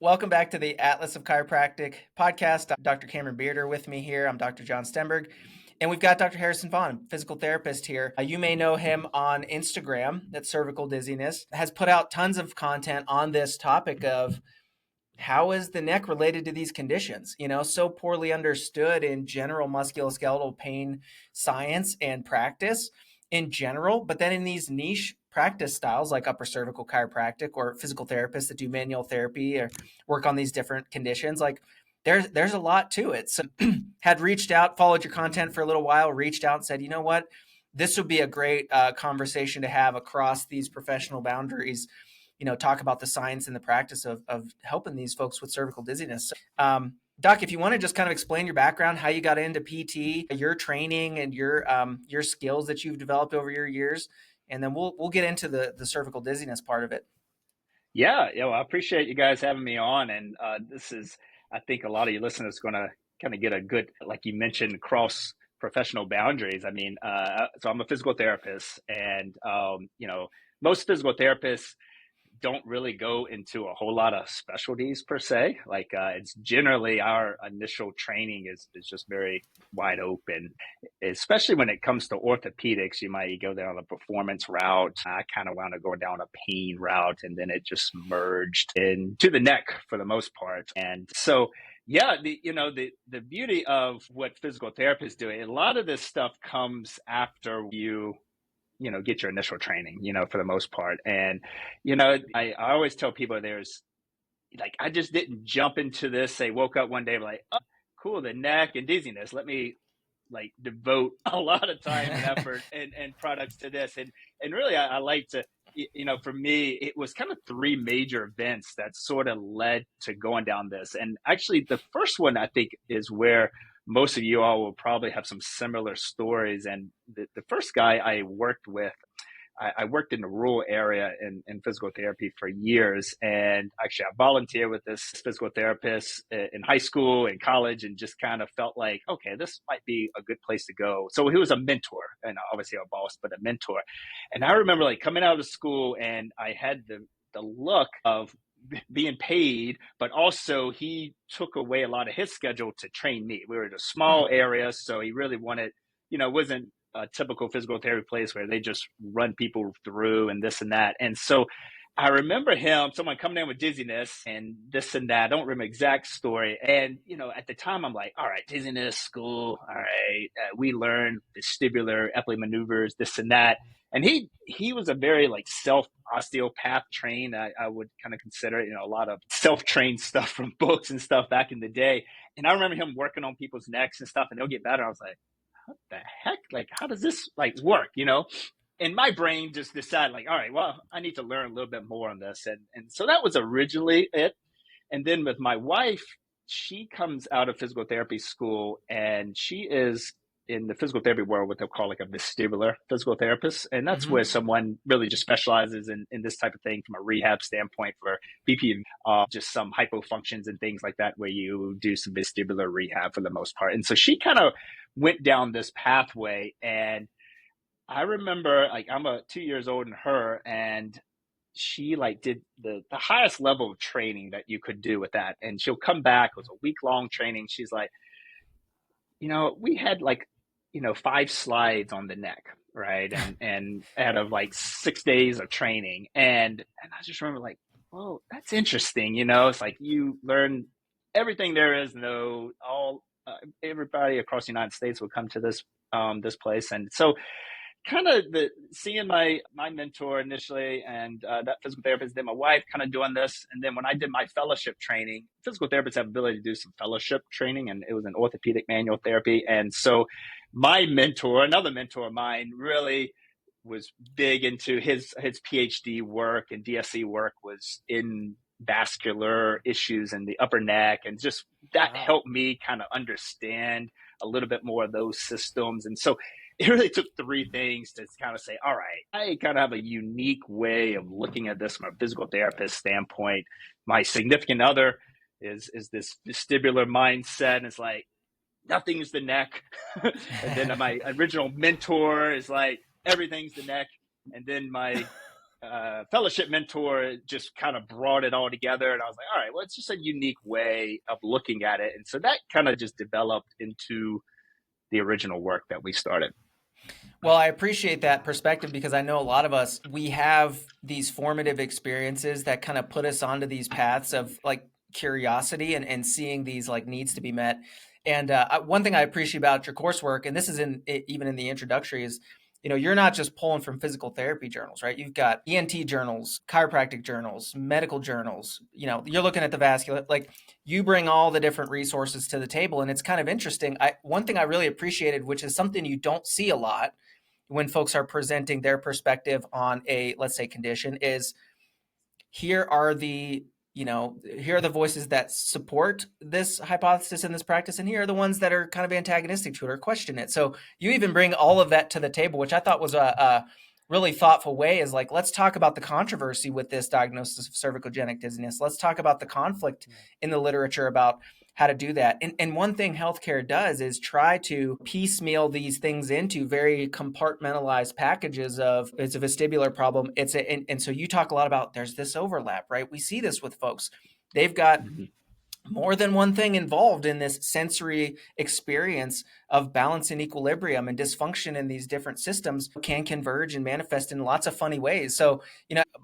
Welcome back to the Atlas of Chiropractic podcast. Dr. Cameron Bearder with me here. I'm Dr. John Stenberg. And we've got Dr. Harrison Vaughan, physical therapist here. You may know him on Instagram at Cervical Dizziness. Has put out tons of content on this topic of how is the neck related to these conditions? So poorly understood in general musculoskeletal pain science and practice in general, but then in these niche practice styles like upper cervical chiropractic or physical therapists that do manual therapy or work on these different conditions, like there's a lot to it. So had reached out, followed your content for a little while, reached out and said, you know what, this would be a great conversation to have across these professional boundaries, talk about the science and the practice of helping these folks with cervical dizziness. Doc, if you want to just kind of explain your background, how you got into PT, your training and your skills that you've developed over your years, and then we'll get into the cervical dizziness part of it. Yeah, well, I appreciate you guys having me on. And this is, I think a lot of your listeners are going to kind of get a good, like you mentioned, cross professional boundaries. I mean, so I'm a physical therapist, and, most physical therapists don't really go into a whole lot of specialties per se. Like it's generally our initial training is just very wide open, especially when it comes to orthopedics. You might go down a performance route. I kind of want to go down a pain route, and then it just merged into the neck for the most part. And so yeah, the beauty of what physical therapists do, a lot of this stuff comes after you get your initial training, for the most part. And, I always tell people there's like, I just didn't jump into this. They woke up one day like, oh, cool, the neck and dizziness. Let me like devote a lot of time and effort and products to this. And really, I like to, for me, it was kind of three major events that sort of led to going down this. And actually the first one, I think, is where most of you all will probably have some similar stories. And the first guy I worked with, I worked in the rural area in physical therapy for years. And actually, I volunteered with this physical therapist in high school and college, and just kind of felt like, okay, this might be a good place to go. So he was a mentor, and obviously a boss, but a mentor. And I remember like coming out of school, and I had the look of being paid, but also he took away a lot of his schedule to train me. We were in a small area, so he really wanted, it wasn't a typical physical therapy place where they just run people through and this and that. And so I remember someone coming in with dizziness and this and that. I don't remember exact story. And, at the time I'm like, all right, dizziness, school. All right. We learn vestibular epilepsy maneuvers, this and that. And he was a very like self osteopath trained. I would kind of consider it, a lot of self-trained stuff from books and stuff back in the day. And I remember him working on people's necks and stuff, and they'll get better. I was like, what the heck? Like, how does this like work? And my brain just decided like, all right, well, I need to learn a little bit more on this. And so that was originally it. And then with my wife, she comes out of physical therapy school, and she is in the physical therapy world what they'll call like a vestibular physical therapist. And that's where someone really just specializes in this type of thing from a rehab standpoint for BP, just some hypofunctions and things like that, where you do some vestibular rehab for the most part. And so she kind of went down this pathway. And I remember like I'm 2 years older than her, and she like did the highest level of training that you could do with that. And she'll come back, it was a week-long training. She's like, we had like, 5 slides on the neck, right? And out of like 6 days of training. And I just remember like, whoa, that's interesting. It's like you learn everything there is to know. Everybody across the United States will come to this place. And so kind of seeing my mentor initially, and that physical therapist, then my wife kind of doing this. And then when I did my fellowship training, physical therapists have the ability to do some fellowship training, and it was in orthopedic manual therapy. And so my mentor, another mentor of mine, really was big into his PhD work and DSC work was in vascular issues in the upper neck. And just that helped me kind of understand a little bit more of those systems. And so it really took 3 things to kind of say, all right, I kind of have a unique way of looking at this from a physical therapist standpoint. My significant other is this vestibular mindset. And it's like, nothing's the neck. And then my original mentor is like, everything's the neck. And then my fellowship mentor just kind of brought it all together. And I was like, all right, well, it's just a unique way of looking at it. And so that kind of just developed into the original work that we started. Well, I appreciate that perspective because I know a lot of us, we have these formative experiences that kind of put us onto these paths of like curiosity and seeing these like needs to be met. And one thing I appreciate about your coursework, and this is even in the introductory, is you're not just pulling from physical therapy journals, right? You've got ENT journals, chiropractic journals, medical journals. You're looking at the vascular, like you bring all the different resources to the table, and it's kind of interesting. One thing I really appreciated, which is something you don't see a lot when folks are presenting their perspective on a, let's say, condition, is here are the voices that support this hypothesis and this practice, and here are the ones that are kind of antagonistic to it or question it. So you even bring all of that to the table, which I thought was a really thoughtful way, is like, let's talk about the controversy with this diagnosis of cervicogenic dizziness. Let's talk about the conflict in the literature about how to do that. And one thing healthcare does is try to piecemeal these things into very compartmentalized packages of, it's a vestibular problem. And so you talk a lot about there's this overlap, right? We see this with folks. They've got more than one thing involved in this sensory experience of balance and equilibrium, and dysfunction in these different systems can converge and manifest in lots of funny ways. So,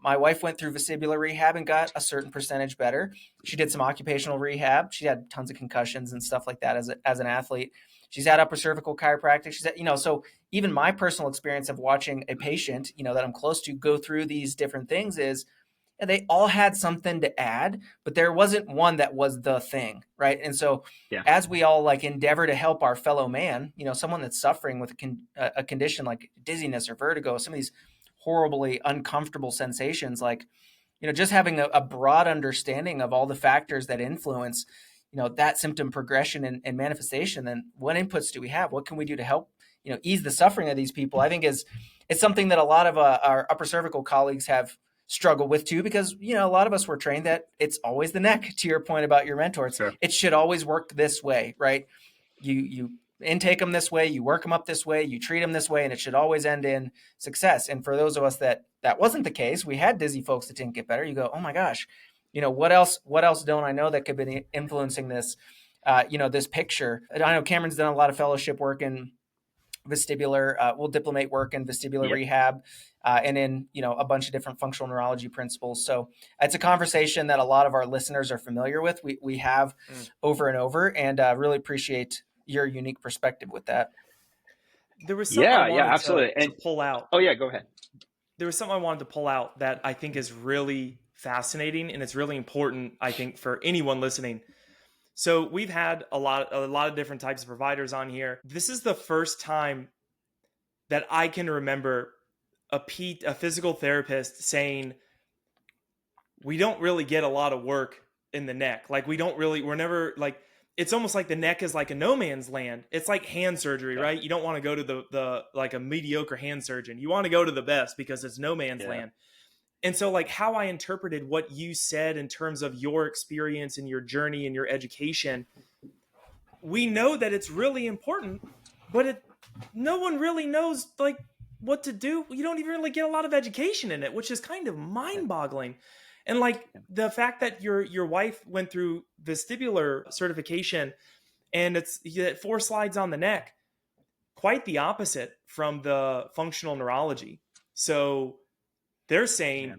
my wife went through vestibular rehab and got a certain percentage better. She did some occupational rehab. She had tons of concussions and stuff like that as an athlete. She's had upper cervical chiropractic. She's had, so even my personal experience of watching a patient, that I'm close to go through these different things is, and they all had something to add, but there wasn't one that was the thing, right? And so as we all like endeavor to help our fellow man, someone that's suffering with a condition like dizziness or vertigo, some of these horribly uncomfortable sensations, like, just having a broad understanding of all the factors that influence, that symptom progression and manifestation, then what inputs do we have? What can we do to help, ease the suffering of these people? I think it's something that a lot of our upper cervical colleagues have struggle with too, because a lot of us were trained that it's always the neck. To your point about your mentor, it should always work this way, right? You intake them this way, you work them up this way, you treat them this way, and it should always end in success. And for those of us that wasn't the case, we had dizzy folks that didn't get better. You go, oh my gosh, what else don't I know that could be influencing this, this picture? I know Cameron's done a lot of fellowship work in vestibular, diplomate work in vestibular rehab, and in, a bunch of different functional neurology principles. So it's a conversation that a lot of our listeners are familiar with. We have over and over, and really appreciate your unique perspective with that. There was something I wanted absolutely. to pull out. Oh yeah, go ahead. There was something I wanted to pull out that I think is really fascinating, and it's really important, I think, for anyone listening. So we've had a lot of different types of providers on here. This is the first time that I can remember a physical therapist saying, we don't really get a lot of work in the neck. Like we're never like, it's almost like the neck is like a no man's land. It's like hand surgery, right? You don't want to go to the like a mediocre hand surgeon. You want to go to the best because it's no man's land. And so like how I interpreted what you said in terms of your experience and your journey and your education, we know that it's really important, but no one really knows like what to do. You don't even really get a lot of education in it, which is kind of mind-boggling. And like the fact that your wife went through vestibular certification and it's 4 slides on the neck, quite the opposite from the functional neurology. So they're saying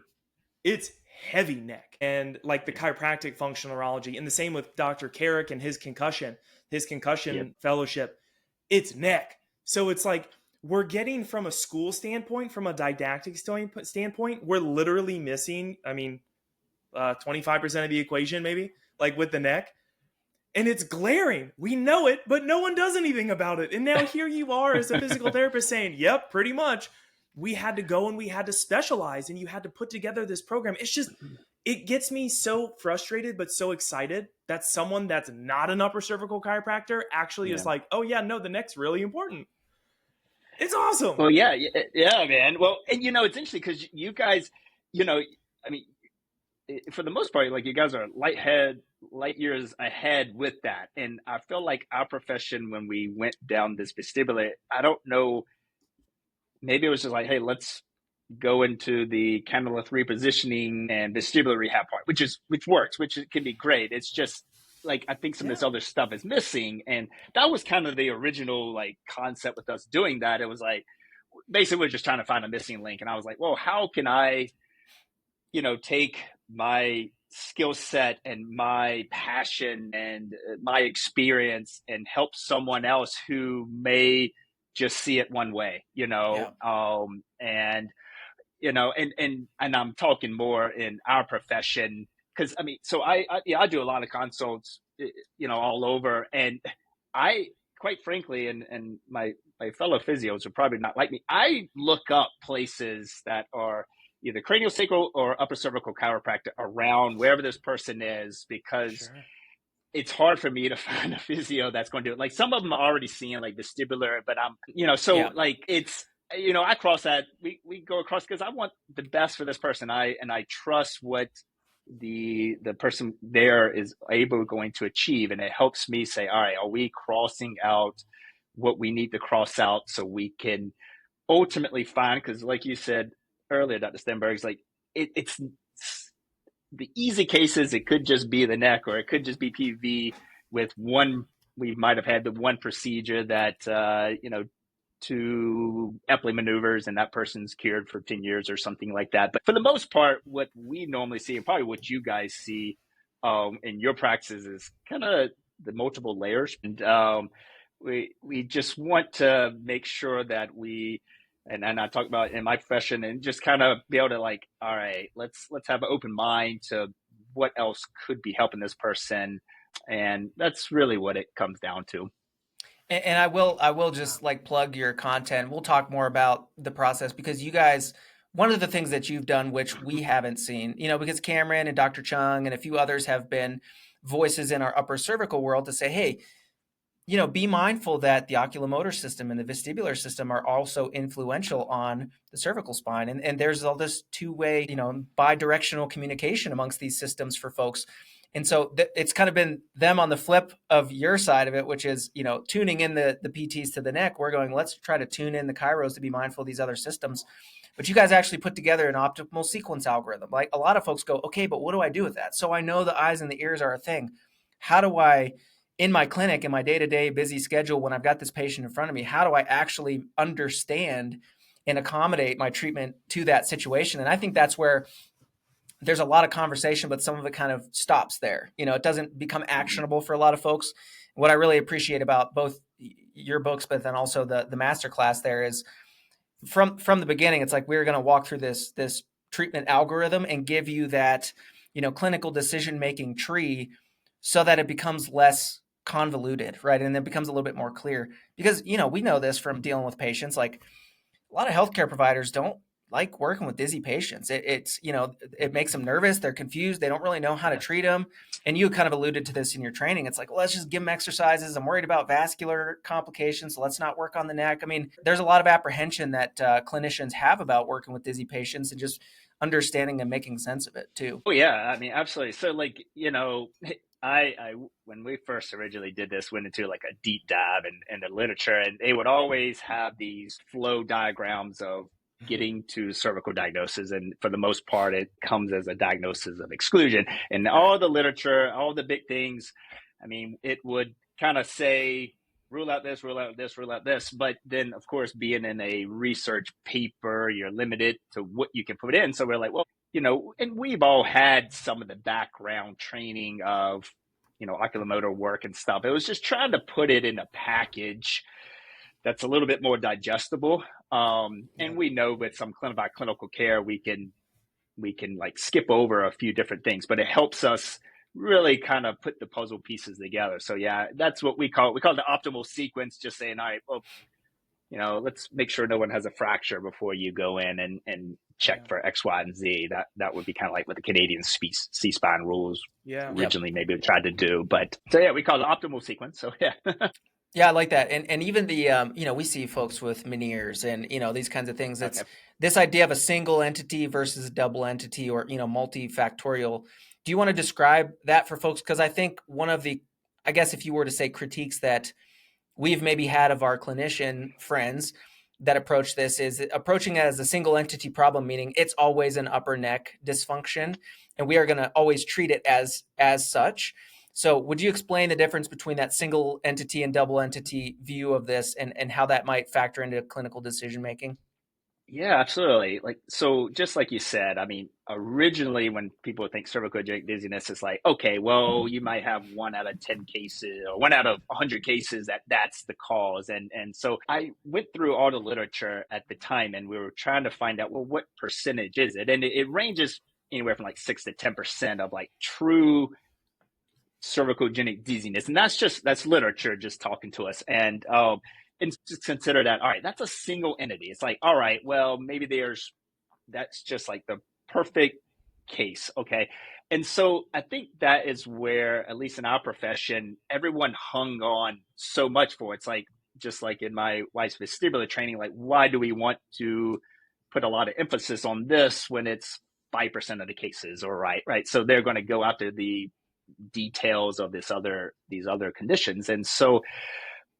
it's heavy neck, and like the chiropractic functional neurology, and the same with Dr. Carrick and his concussion fellowship, it's neck. So it's like, we're getting from a school standpoint, from a didactic standpoint, we're literally missing, 25% of the equation, maybe, like with the neck. And it's glaring. We know it, but no one does anything about it. And now here you are as a physical therapist saying, yep, pretty much. We had to go and we had to specialize, and you had to put together this program. It's just, it gets me so frustrated, but so excited that someone that's not an upper cervical chiropractor actually is like, oh yeah, no, the neck's really important. It's awesome. Well, yeah, man. Well, and it's interesting because you guys, for the most part, like you guys are light years ahead with that. And I feel like our profession, when we went down this vestibular, I don't know, maybe it was just like, hey, let's go into the cannula 3 positioning and vestibular rehab part, which works, which can be great. It's just like, I think some of this other stuff is missing. And that was kind of the original like concept with us doing that. It was like, basically we're just trying to find a missing link. And I was like, well, how can I, take my skill set and my passion and my experience and help someone else who may just see it one way, and and I'm talking more in our profession, because I mean, so I do a lot of consults, all over, and I, quite frankly, and my fellow physios are probably not like me. I look up places that are either craniosacral or upper cervical chiropractic around wherever this person is, because it's hard for me to find a physio that's going to do it. Like, some of them are already seeing like vestibular, but like it's, I cross that, we go across, because I want the best for this person. I trust what the person there is going to achieve. And it helps me say, all right, are we crossing out what we need to cross out so we can ultimately find, because like you said earlier, Dr. Stenberg's like, it's the easy cases, it could just be the neck, or it could just be PV with one, we might have had the one procedure that, 2 Epley maneuvers, and that person's cured for 10 years or something like that. But for the most part, what we normally see, and probably what you guys see in your practices, is kind of the multiple layers. And we just want to make sure that we, and I talk about in my profession, and just kind of be able to like, all right, let's have an open mind to what else could be helping this person. And that's really what it comes down to. And I will just like plug your content. We'll talk more about the process, because you guys, one of the things that you've done, which we haven't seen, because Cameron and Dr. Chung and a few others have been voices in our upper cervical world to say, hey, be mindful that the oculomotor system and the vestibular system are also influential on the cervical spine. And there's all this two-way, bi-directional communication amongst these systems for folks. And so it's kind of been them on the flip of your side of it, which is, tuning in the PTs to the neck. We're going, let's try to tune in the chiros to be mindful of these other systems. But you guys actually put together an optimal sequence algorithm. Like, a lot of folks go, okay, but what do I do with that? So I know the eyes and the ears are a thing. How do I, in my clinic, in my day-to-day busy schedule, when I've got this patient in front of me, how do I actually understand and accommodate my treatment to that situation? And I think that's where there's a lot of conversation, but some of it kind of stops there. It doesn't become actionable for a lot of folks. What I really appreciate about both your books, but then also the masterclass there, is from the beginning, it's like, we're going to walk through this treatment algorithm and give you that, clinical decision-making tree, so that it becomes less convoluted, right? And it becomes a little bit more clear, because, we know this from dealing with patients. Like, a lot of healthcare providers don't like working with dizzy patients. It makes them nervous. They're confused. They don't really know how to treat them. And you kind of alluded to this in your training. It's like, well, let's just give them exercises. I'm worried about vascular complications, so let's not work on the neck. I mean, there's a lot of apprehension that clinicians have about working with dizzy patients, and just understanding and making sense of it too. Oh yeah, I mean, absolutely. So like, I when we first originally did this, went into like a deep dive in the literature, and they would always have these flow diagrams of getting to cervical diagnosis. And for the most part, it comes as a diagnosis of exclusion. And all the literature, all the big things, I mean, it would kind of say, rule out this, rule out this, rule out this. But then, of course, being in a research paper, you're limited to what you can put in. So we're like, well, and we've all had some of the background training of, oculomotor work and stuff. It was just trying to put it in a package that's a little bit more digestible. And we know with some clinical care, we can like skip over a few different things, but it helps us really kind of put the puzzle pieces together. So yeah, that's what we call it. We call it the optimal sequence, just saying, all right, well, let's make sure no one has a fracture before you go in and check for X, Y, and Z. That would be kind of like what the Canadian C-spine rules originally maybe tried to do. But so yeah, we call it optimal sequence. So yeah. Yeah, I like that. And even the, we see folks with Meniere's and, these kinds of things. It's this idea of a single entity versus a double entity, or, multifactorial. Do you want to describe that for folks? Because I think one of the, I guess if you were to say critiques that we've maybe had of our clinician friends, that approach this is approaching it as a single entity problem, meaning it's always an upper neck dysfunction, and we are going to always treat it as such. So would you explain the difference between that single entity and double entity view of this, and how that might factor into clinical decision making? Yeah, absolutely. So just like you said, I mean, originally when people think cervicogenic dizziness, it's like, okay, well, you might have 1 out of 10 cases or 1 out of 100 cases that's the cause. And so I went through all the literature at the time, and we were trying to find out, well, what percentage is it? And it ranges anywhere from like 6 to 10% of like true cervicogenic dizziness. And that's literature just talking to us. And just consider that, all right, that's a single entity. It's like, all right, well, maybe that's just like the perfect case. Okay. And so I think that is where, at least in our profession, everyone hung on so much for. It's like, just like in my wife's vestibular training, like, why do we want to put a lot of emphasis on this when it's 5% of the cases, or right? So they're going to go after the details of these other conditions. And so,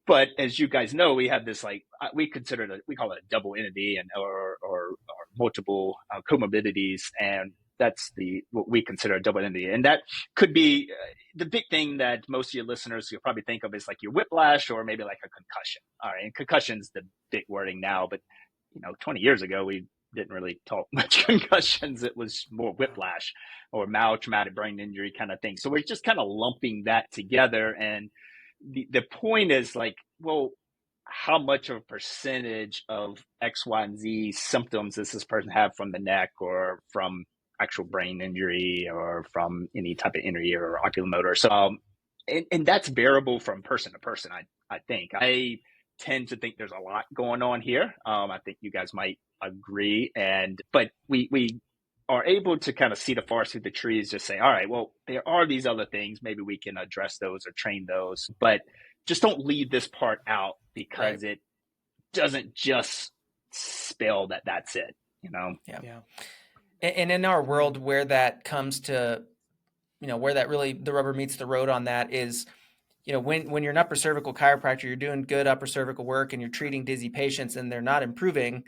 but as you guys know, we have this, like, we call it a double entity, and or multiple comorbidities, and that's what we consider a double entity. And that could be the big thing that most of your listeners, you'll probably think of is like your whiplash, or maybe like a concussion. All right, and concussion's the big wording now, but 20 years ago we didn't really talk much concussions. It was more whiplash or mild traumatic brain injury kind of thing. So we're just kind of lumping that together. And the point is, like, well, how much of a percentage of X, Y, and Z symptoms does this person have from the neck, or from actual brain injury, or from any type of injury or oculomotor? So, and that's variable from person to person. I think I tend to think there's a lot going on here. I think you guys might agree, but we are able to kind of see the forest through the trees, just say, all right, well, there are these other things, maybe we can address those or train those, but just don't leave this part out, because it doesn't just spell that that's it, Yeah. And in our world, where that comes to, where that really, the rubber meets the road on that is, when you're an upper cervical chiropractor, you're doing good upper cervical work and you're treating dizzy patients and they're not improving,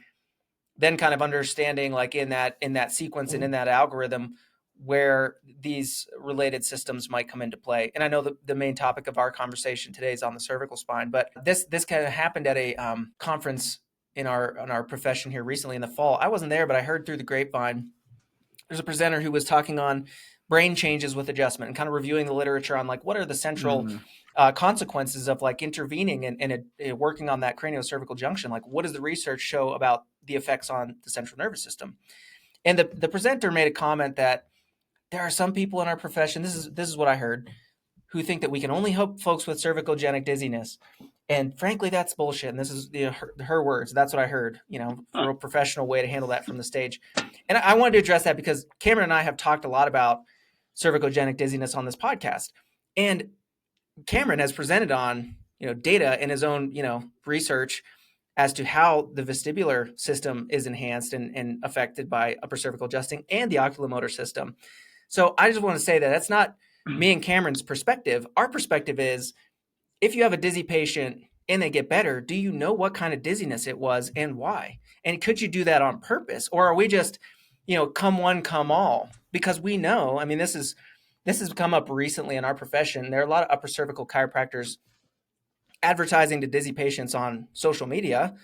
then kind of understanding, like, in that sequence and in that algorithm, where these related systems might come into play. And I know the main topic of our conversation today is on the cervical spine, but this kind of happened at a conference in our profession here recently in the fall. I wasn't there, but I heard through the grapevine, there's a presenter who was talking on brain changes with adjustment and kind of reviewing the literature on, like, what are the central consequences of, like, intervening and working on that craniocervical junction. Like, what does the research show about the effects on the central nervous system? And the presenter made a comment that there are some people in our profession, this is what I heard, who think that we can only help folks with cervicogenic dizziness. And frankly, that's bullshit. And this is her words. That's what I heard, for a professional way to handle that from the stage. And I wanted to address that because Cameron and I have talked a lot about cervicogenic dizziness on this podcast. And Cameron has presented on, data in his own, research as to how the vestibular system is enhanced and affected by upper cervical adjusting, and the oculomotor system. So I just want to say that that's not me and Cameron's perspective. Our perspective is, if you have a dizzy patient and they get better, do you know what kind of dizziness it was and why? And could you do that on purpose? Or are we just, come one, come all? Because we know, I mean, this has come up recently in our profession. There are a lot of upper cervical chiropractors advertising to dizzy patients on social media,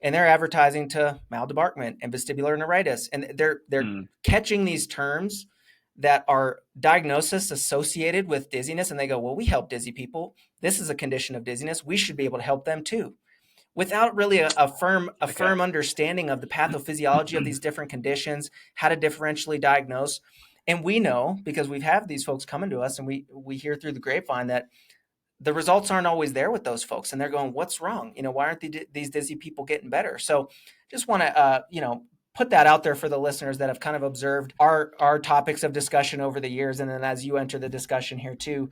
and they're advertising to maldebarkment and vestibular neuritis. And they're catching these terms that are diagnosis associated with dizziness. And they go, well, we help dizzy people. This is a condition of dizziness. We should be able to help them too, without really a firm understanding of the pathophysiology of these different conditions, how to differentially diagnose. And we know, because we've had these folks coming to us, and we hear through the grapevine that the results aren't always there with those folks. And they're going, what's wrong? Why aren't these dizzy people getting better? So just want to, put that out there for the listeners that have kind of observed our topics of discussion over the years. And then as you enter the discussion here too,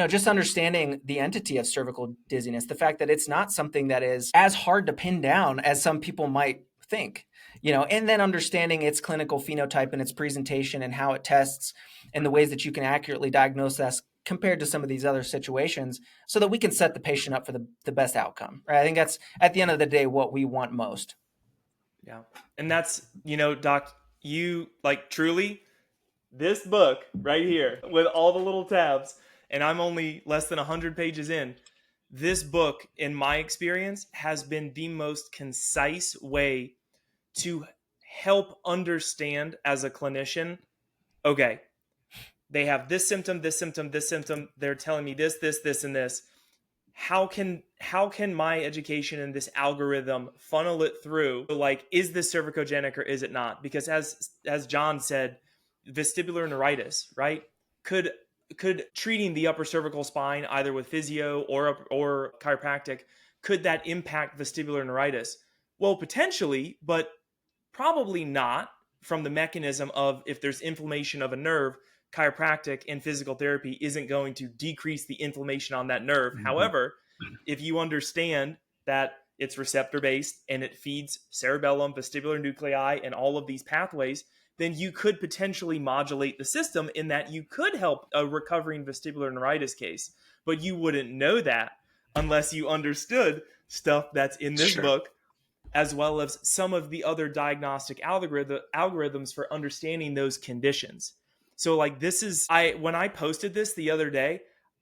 just understanding the entity of cervical dizziness, the fact that it's not something that is as hard to pin down as some people might think, and then understanding its clinical phenotype and its presentation and how it tests and the ways that you can accurately diagnose compared to some of these other situations so that we can set the patient up for the best outcome, right? I think that's at the end of the day what we want most. Yeah. And that's, Doc, you like truly this book right here with all the little tabs, and I'm only less than 100 pages in. This book, in my experience, has been the most concise way to help understand as a clinician, okay, they have this symptom, this symptom, this symptom. They're telling me this, and this. How can my education and this algorithm funnel it through? Like, is this cervicogenic or is it not? Because as John said, vestibular neuritis, right? Could treating the upper cervical spine either with physio or chiropractic, could that impact vestibular neuritis? Well, potentially, but probably not from the mechanism of if there's inflammation of a nerve, chiropractic and physical therapy isn't going to decrease the inflammation on that nerve. Mm-hmm. However, if you understand that it's receptor based and it feeds cerebellum, vestibular nuclei, and all of these pathways, then you could potentially modulate the system in that you could help a recovering vestibular neuritis case. But you wouldn't know that unless you understood stuff that's in this book, as well as some of the other diagnostic algorithms for understanding those conditions. So like when I posted this the other day,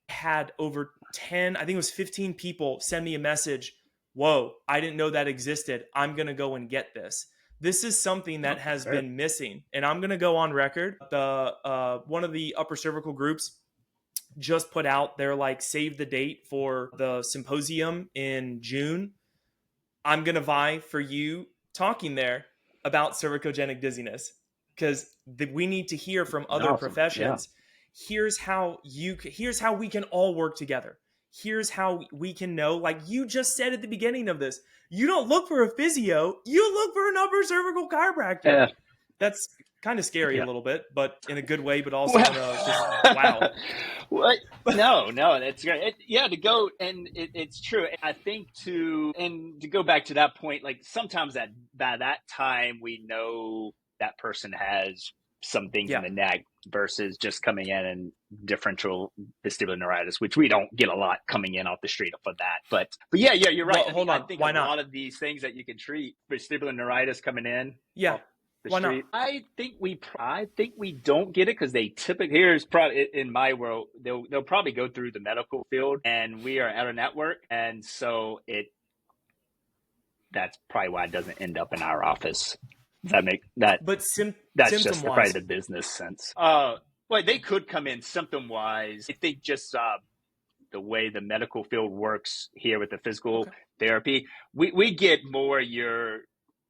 I had over 10, I think it was 15 people send me a message. Whoa, I didn't know that existed. I'm going to go and get this. This is something that has been missing. And I'm going to go on record. One of the upper cervical groups just put out their save the date for the symposium in June. I'm going to vie for you talking there about cervicogenic dizziness, because we need to hear from other professions. Yeah. Here's how we can all work together. Here's how we can know, like you just said at the beginning of this, you don't look for a physio, you look for an upper cervical chiropractor. Yeah. That's kind of scary a little bit, but in a good way, but also wow. No, that's great. To go, and it's true. I think to go back to that point, like sometimes by that time we know that person has some things in the neck versus just coming in and differential vestibular neuritis, which we don't get a lot coming in off the street for that. But yeah, you're right. Well, hold on. I think Why not? A lot of these things that you can treat vestibular neuritis coming in. Yeah. Why not? I think we don't get it because they typically, here's probably in my world, they'll probably go through the medical field, and we are out of network, and so that's probably why it doesn't end up in our office. Does that make that? But that's just probably the business sense. Well, they could come in symptom wise. I think just the way the medical field works here with the physical therapy, we get more your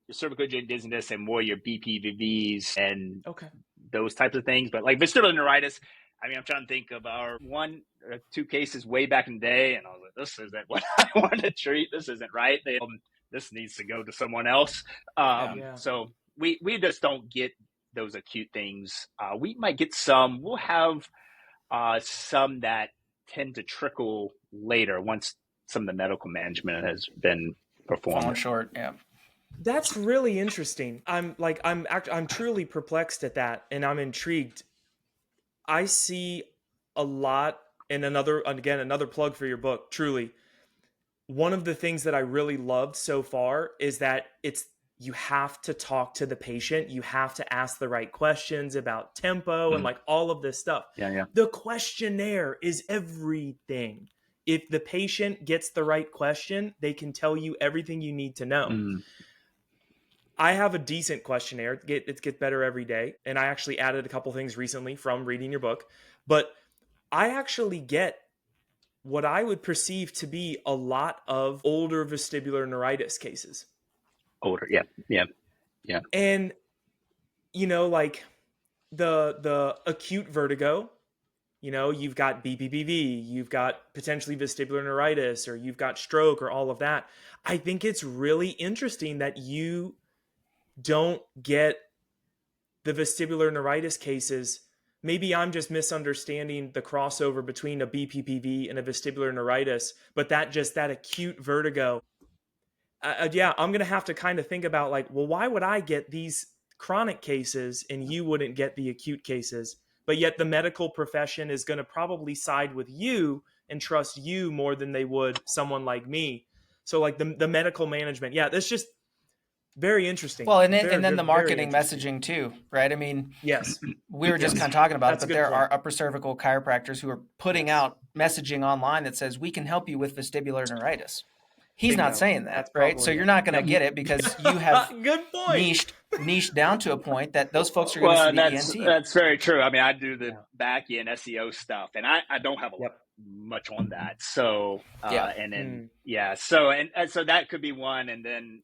cervicogenic dizziness and more your BPVVs and those types of things. But like vestibular neuritis, I mean, I'm trying to think of our 1 or 2 cases way back in the day, and I was like, this isn't what I want to treat. This isn't right. This needs to go to someone else. So we just don't get those acute things. We might get some. We'll have some that tend to trickle later once some of the medical management has been performed. Falling short, yeah. That's really interesting. I'm truly perplexed at that, and I'm intrigued. I see a lot, and another plug for your book, truly. One of the things that I really loved so far is that you have to talk to the patient. You have to ask the right questions about tempo and all of this stuff. Yeah. The questionnaire is everything. If the patient gets the right question, they can tell you everything you need to know. I have a decent questionnaire. It gets better every day. And I actually added a couple things recently from reading your book. But I actually get what I would perceive to be a lot of older vestibular neuritis cases. Older, yeah. And, the acute vertigo, you've got BPPV, you've got potentially vestibular neuritis, or you've got stroke or all of that. I think it's really interesting that you don't get the vestibular neuritis cases. Maybe I'm just misunderstanding the crossover between a BPPV and a vestibular neuritis, but that acute vertigo. I'm going to have to kind of think about why would I get these chronic cases and you wouldn't get the acute cases? but yet the medical profession is going to probably side with you and trust you more than they would someone like me. So like the medical management, yeah, that's just very interesting. Well, and very, then the marketing very messaging too, right? I mean, yes, we were just yes. kind of talking about That's it, a but good there point. are upper cervical chiropractors who are putting out messaging online that says we can help you with vestibular neuritis. He's Bingo. not saying that, That's right? probably So you're it. not going to Yep. get it because you have Good point. niched down to a point that those folks are going to Well, see and the ENT. that's very true. I mean, I do the Yeah. back end SEO stuff, and I don't have a lot Yep. much on that. So Yeah. and then so and so that could be one. And then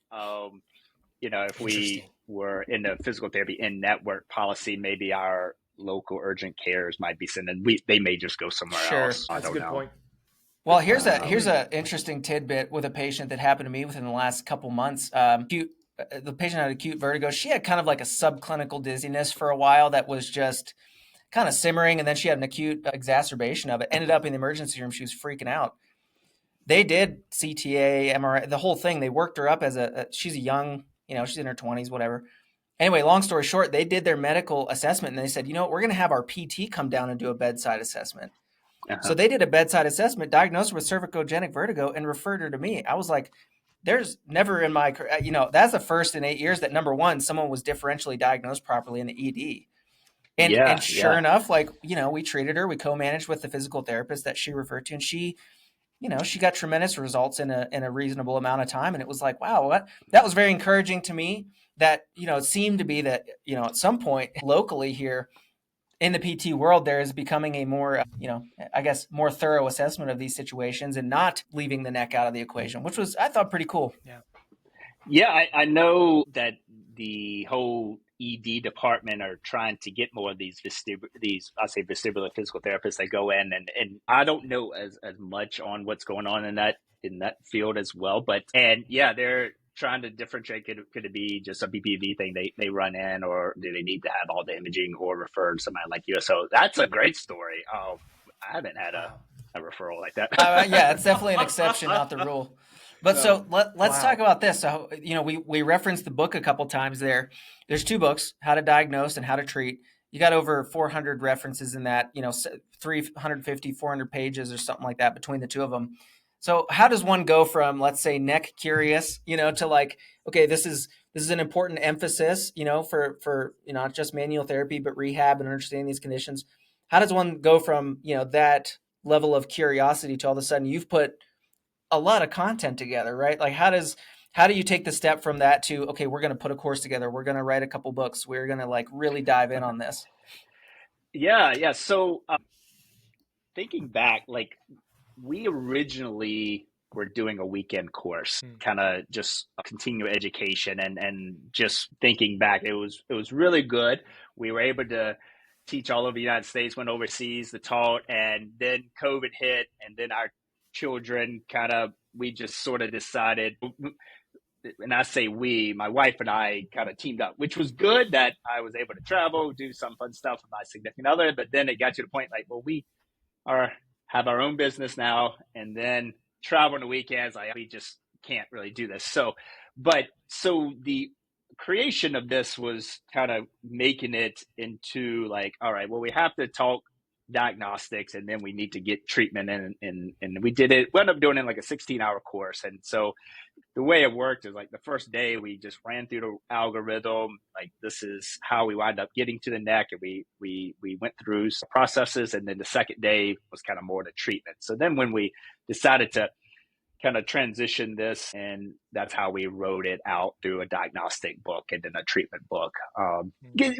you know, if we Interesting. were in the physical therapy in network policy, maybe our local urgent cares might be sending. They may just go somewhere Sure. else. I That's a don't good know. point. Well, here's a interesting tidbit with a patient that happened to me within the last couple months. The patient had acute vertigo. She had kind of like a subclinical dizziness for a while that was just kind of simmering, and then she had an acute exacerbation of it. Ended up in the emergency room. She was freaking out. They did CTA, MRI, the whole thing. They worked her up as she's a young, she's in her 20s, whatever. Anyway, long story short, they did their medical assessment, and they said, we're going to have our PT come down and do a bedside assessment. So they did a bedside assessment, diagnosed her with cervicogenic vertigo, and referred her to me. I was like, there's never in my, that's the first in 8 years that, number one, someone was differentially diagnosed properly in the ED. And sure enough, we treated her, we co-managed with the physical therapist that she referred to, and she got tremendous results in a reasonable amount of time. And it was like, wow, that was very encouraging to me that, it seemed to be that, at some point locally here, in the PT world, there is becoming a more, more thorough assessment of these situations and not leaving the neck out of the equation, which was, I thought, pretty cool. Yeah, I know that the whole ED department are trying to get more of these vestibular physical therapists that go in, and I don't know as much on what's going on in that field as well, but they're trying to differentiate. Could it be just a BPV thing they run in, or do they need to have all the imaging or refer to somebody like you? So that's a great story. I haven't had a referral like that. It's definitely an exception, not the rule. But so let's talk about this. So, we referenced the book a couple times there. There's 2 books, How to Diagnose and How to Treat. You got over 400 references in that, 350, 400 pages or something like that between the 2 of them. So how does one go from, let's say, neck curious, to like, okay, this is an important emphasis, for not just manual therapy, but rehab and understanding these conditions. How does one go from, that level of curiosity to all of a sudden you've put a lot of content together, right? Like how do you take the step from that to, okay, we're going to put a course together. We're going to write a couple books. We're going to like really dive in on this. Yeah. So thinking back, like we originally were doing a weekend course, kind of just continuing education, and just thinking back, it was really good. We were able to teach all over the United States, went overseas to taught, and then COVID hit, and then our children we just sort of decided, and I say we, my wife and I kind of teamed up, which was good that I was able to travel, do some fun stuff with my significant other. But then it got to the point like, well, we have our own business now, and then travel on the weekends. We just can't really do this. So the creation of this was kind of making it into like, all right, well, we have to talk diagnostics, and then we need to get treatment and we did it. We ended up doing it in like a 16-hour course. And so the way it worked is like the first day we just ran through the algorithm, like this is how we wind up getting to the neck, and we went through some processes, and then the second day was kind of more the treatment. So then when we decided to kind of transition this, and that's how we wrote it out through a diagnostic book and then a treatment book.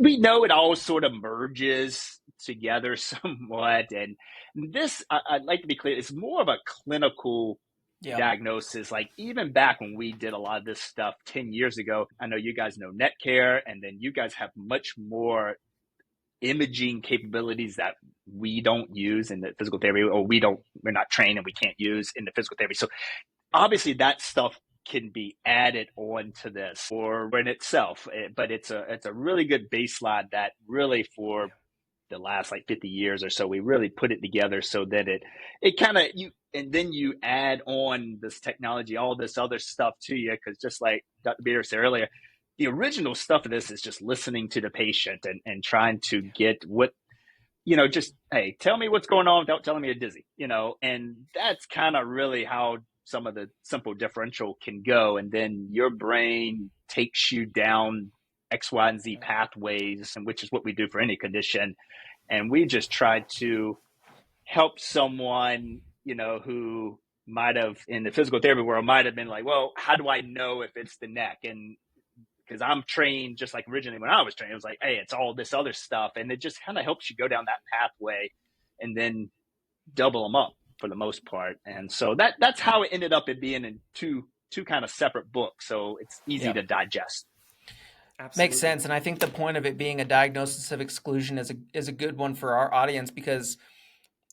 We know it all sort of merges together somewhat, and this, I'd like to be clear, it's more of a clinical diagnosis. Like even back when we did a lot of this stuff 10 years ago, I know you guys know Netcare, and then you guys have much more imaging capabilities that we don't use in the physical therapy, or we're not trained and we can't use in the physical therapy. So obviously that stuff can be added on to this or in itself, but it's a really good baseline that really for the last like 50 years or so, we really put it together so that it kind of, and then you add on this technology, all this other stuff to you. Cause just like Dr. Beer said earlier, the original stuff of this is just listening to the patient and trying to get what just, hey, tell me what's going on without telling me you're dizzy, and that's kind of really how some of the simple differential can go. And then your brain takes you down X, Y, and Z pathways, and which is what we do for any condition. And we just try to help someone, who might have in the physical therapy world might have been like, well, how do I know if it's the neck? And because I'm trained just like originally when I was trained, it was like, hey, it's all this other stuff. And it just kind of helps you go down that pathway and then double them up for the most part. And so that's how it ended up being in two kind of separate books. So it's easy to digest. Absolutely. Makes sense. And I think the point of it being a diagnosis of exclusion is a good one for our audience, because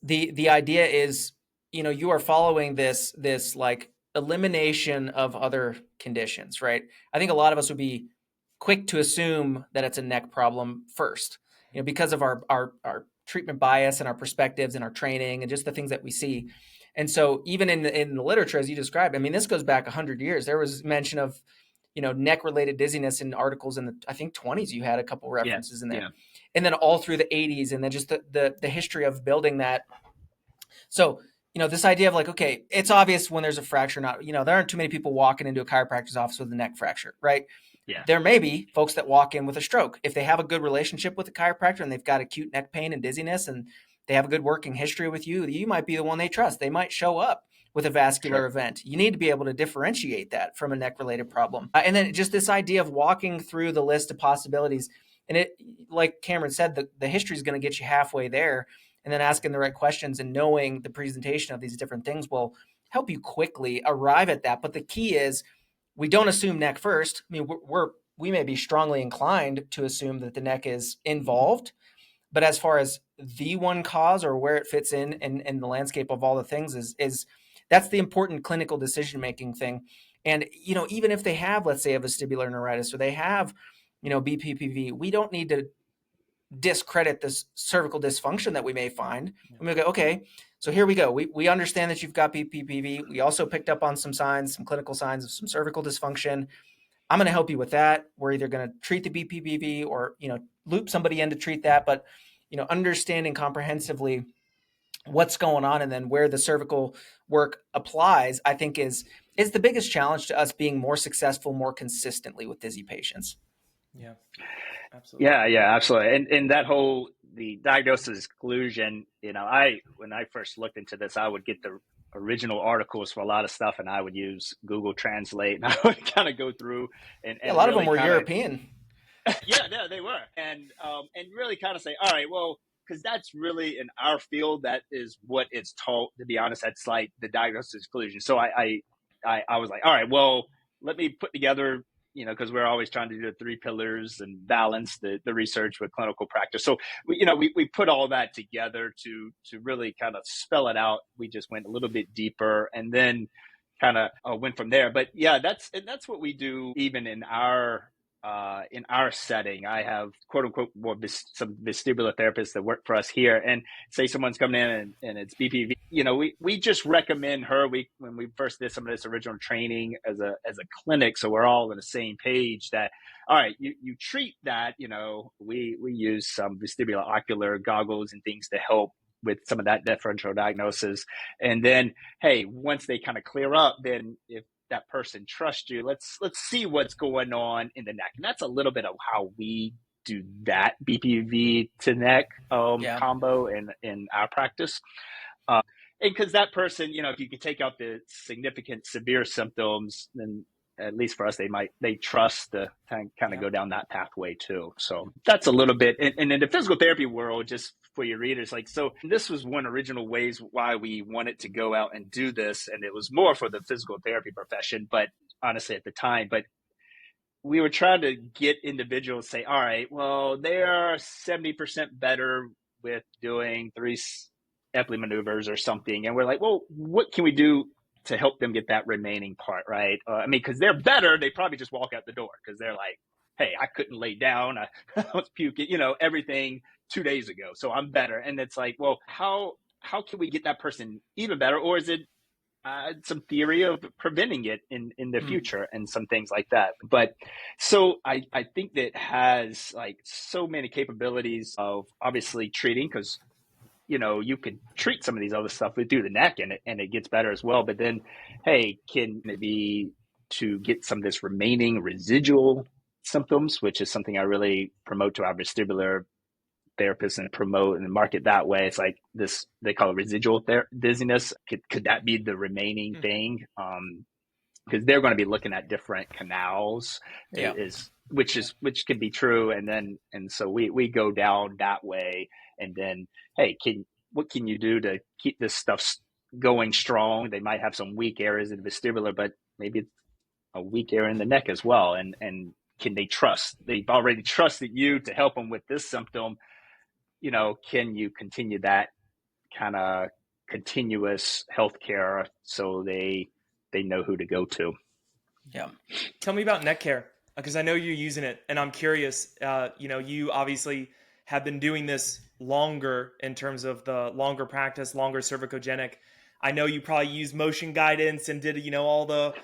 the idea is, you are following this like elimination of other conditions, right? I think a lot of us would be quick to assume that it's a neck problem first, because of our treatment bias and our perspectives and our training and just the things that we see. And so even in the literature, as you described, I mean, this goes back 100 years. There was mention of, neck-related dizziness in articles in the, I think, 20s. You had a couple references in there. Yeah. And then all through the 80s, and then just the history of building that. So, this idea of like, okay, it's obvious when there's a fracture, not, there aren't too many people walking into a chiropractor's office with a neck fracture, right? Yeah. There may be folks that walk in with a stroke. If they have a good relationship with the chiropractor and they've got acute neck pain and dizziness and they have a good working history with you, you might be the one they trust. They might show up with a vascular event. You need to be able to differentiate that from a neck-related problem. And then just this idea of walking through the list of possibilities. And it, like Cameron said, the history is going to get you halfway there. And then asking the right questions and knowing the presentation of these different things will help you quickly arrive at that. But the key is we don't assume neck first. I mean, we may be strongly inclined to assume that the neck is involved, but as far as the one cause or where it fits in the landscape of all the things is that's the important clinical decision-making thing. And, even if they have, let's say, a vestibular neuritis or they have, BPPV, we don't need to discredit this cervical dysfunction that we may find. And we go, okay, so here we go. We understand that you've got BPPV. We also picked up on some clinical signs of some cervical dysfunction. I'm going to help you with that. We're either going to treat the BPPV or, loop somebody in to treat that. But, understanding comprehensively what's going on and then where the cervical work applies, I think is the biggest challenge to us being more successful, more consistently with dizzy patients. Yeah. Absolutely. Yeah, absolutely. And that the diagnosis exclusion, when I first looked into this, I would get the original articles for a lot of stuff and I would use Google Translate and I would kind of go through and a lot really of them were European. Yeah, they were. And really kind of say, all right, well, because that's really in our field, that is what it's taught, to be honest. That's like the diagnosis exclusion. So I was like, all right, well, let me put together, because we're always trying to do the 3 pillars and balance the research with clinical practice. So, we put all that together to really kind of spell it out. We just went a little bit deeper and then kind of went from there. But yeah, that's what we do even in our setting. I have quote unquote some vestibular therapists that work for us here, and say someone's coming in and it's BPV, we just recommend her. When we first did some of this original training as a clinic, so we're all on the same page that, all right, you treat that, we use some vestibular ocular goggles and things to help with some of that differential diagnosis. And then, hey, once they kind of clear up, then if that person trusts you, let's see what's going on in the neck. And that's a little bit of how we do that BPV to neck combo in our practice. And because that person, if you could take out the significant severe symptoms, then at least for us, they trust to kind of go down that pathway too. So that's a little bit. And in the physical therapy world, just for your readers, so this was one original ways why we wanted to go out and do this. And it was more for the physical therapy profession, but honestly at the time, but we were trying to get individuals say, all right, well, they are 70% better with doing 3 Epley maneuvers or something. And we're like, well, what can we do to help them get that remaining part, right? Because they're better, they probably just walk out the door because they're like, hey, I couldn't lay down, I was puking, everything 2 days ago, so I'm better. And it's like, well, how can we get that person even better? Or is it some theory of preventing it in the future and some things like that. But so I think that has like so many capabilities of obviously treating, because you could treat some of these other stuff through the neck and it gets better as well. But then, hey, can it be to get some of this remaining residual symptoms, which is something I really promote to our vestibular therapists and promote and market that way. It's like this, they call it residual dizziness. Could that be the remaining thing? Because they're going to be looking at different canals, which could be true. And so we go down that way. And then, hey, what can you do to keep this stuff going strong? They might have some weak areas in the vestibular, but maybe it's a weak area in the neck as well. And can they trust? They've already trusted you to help them with this symptom. Can you continue that kind of continuous healthcare so they know who to go to? Yeah. Tell me about neck care, because I know you're using it, and I'm curious. You obviously have been doing this longer in terms of the longer practice, longer cervicogenic. I know you probably use motion guidance and did all the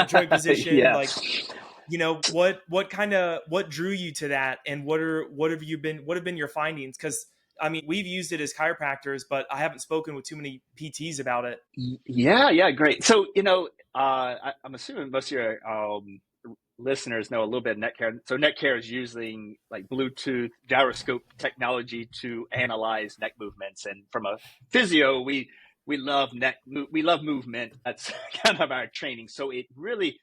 joint position. Yes. What drew you to that, and what have been your findings? Because I mean, we've used it as chiropractors, but I haven't spoken with too many PTs about it. Yeah, great. So I'm assuming most of your listeners know a little bit of neck care. So neck care is using like Bluetooth gyroscope technology to analyze neck movements, and from a physio, we love movement. That's kind of our training. So it really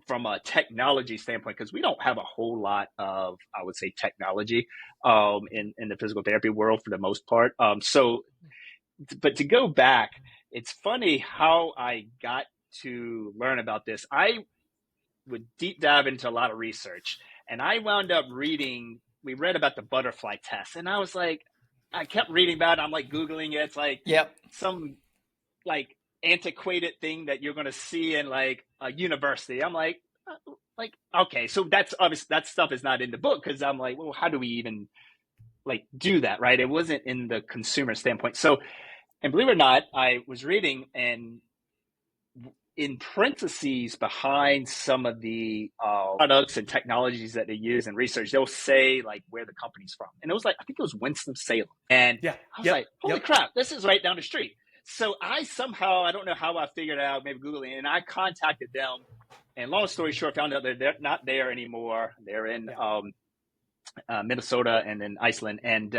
from a technology standpoint, because we don't have a whole lot of, I would say, technology in the physical therapy world for the most part. But to go back, it's funny how I got to learn about this. I would deep dive into a lot of research, and I wound up we read about the butterfly test, and I was like, I kept reading about it. I'm like Googling it. It's like some like antiquated thing that you're going to see in like a university. I'm like, okay, so that's obvious. That stuff is not in the book, because I'm like, well, how do we even like do that, right? It wasn't in the consumer standpoint. So, and believe it or not, I was reading, and in parentheses behind some of the products and technologies that they use in research, they'll say like where the company's from. And it was like, I think it was Winston-Salem. And I was like, holy crap, this is right down the street. So I don't know how I figured it out, maybe Googling, and I contacted them. And long story short, found out that they're not there anymore. They're in Minnesota and in Iceland. And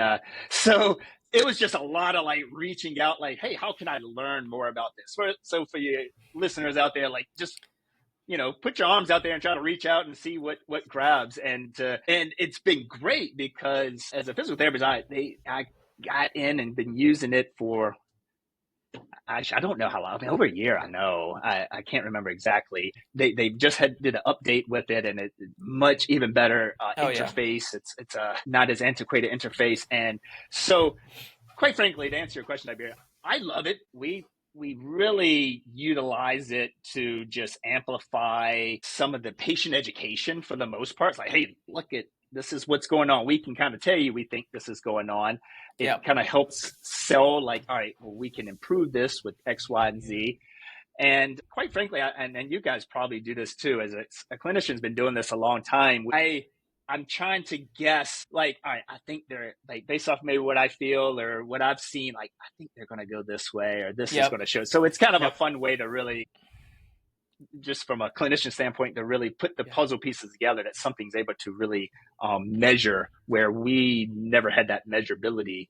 so it was just a lot of like reaching out, like, hey, how can I learn more about this? So for you listeners out there, like just, put your arms out there and try to reach out and see what grabs. And it's been great, because as a physical therapist, I got in and been using it for, actually, I don't know how long. I mean, over a year, I know. I can't remember exactly. They just did an update with it, and it's much even better interface. Yeah. It's a not as antiquated interface, and so, quite frankly, to answer your question, Iberia, I love it. We really utilize it to just amplify some of the patient education for the most part. It's like, hey, look at this is what's going on. We can kind of tell you we think this is going on. It kind of helps sell like, all right, well, we can improve this with X, Y, and Z. And quite frankly, and you guys probably do this too, as a clinician's been doing this a long time. I'm trying to guess, like, all right, I think they're like, based off maybe what I feel or what I've seen, like, I think they're going to go this way, or this is going to show. So it's kind of a fun way to really, just from a clinician standpoint, to really put the puzzle pieces together, that something's able to really measure, where we never had that measurability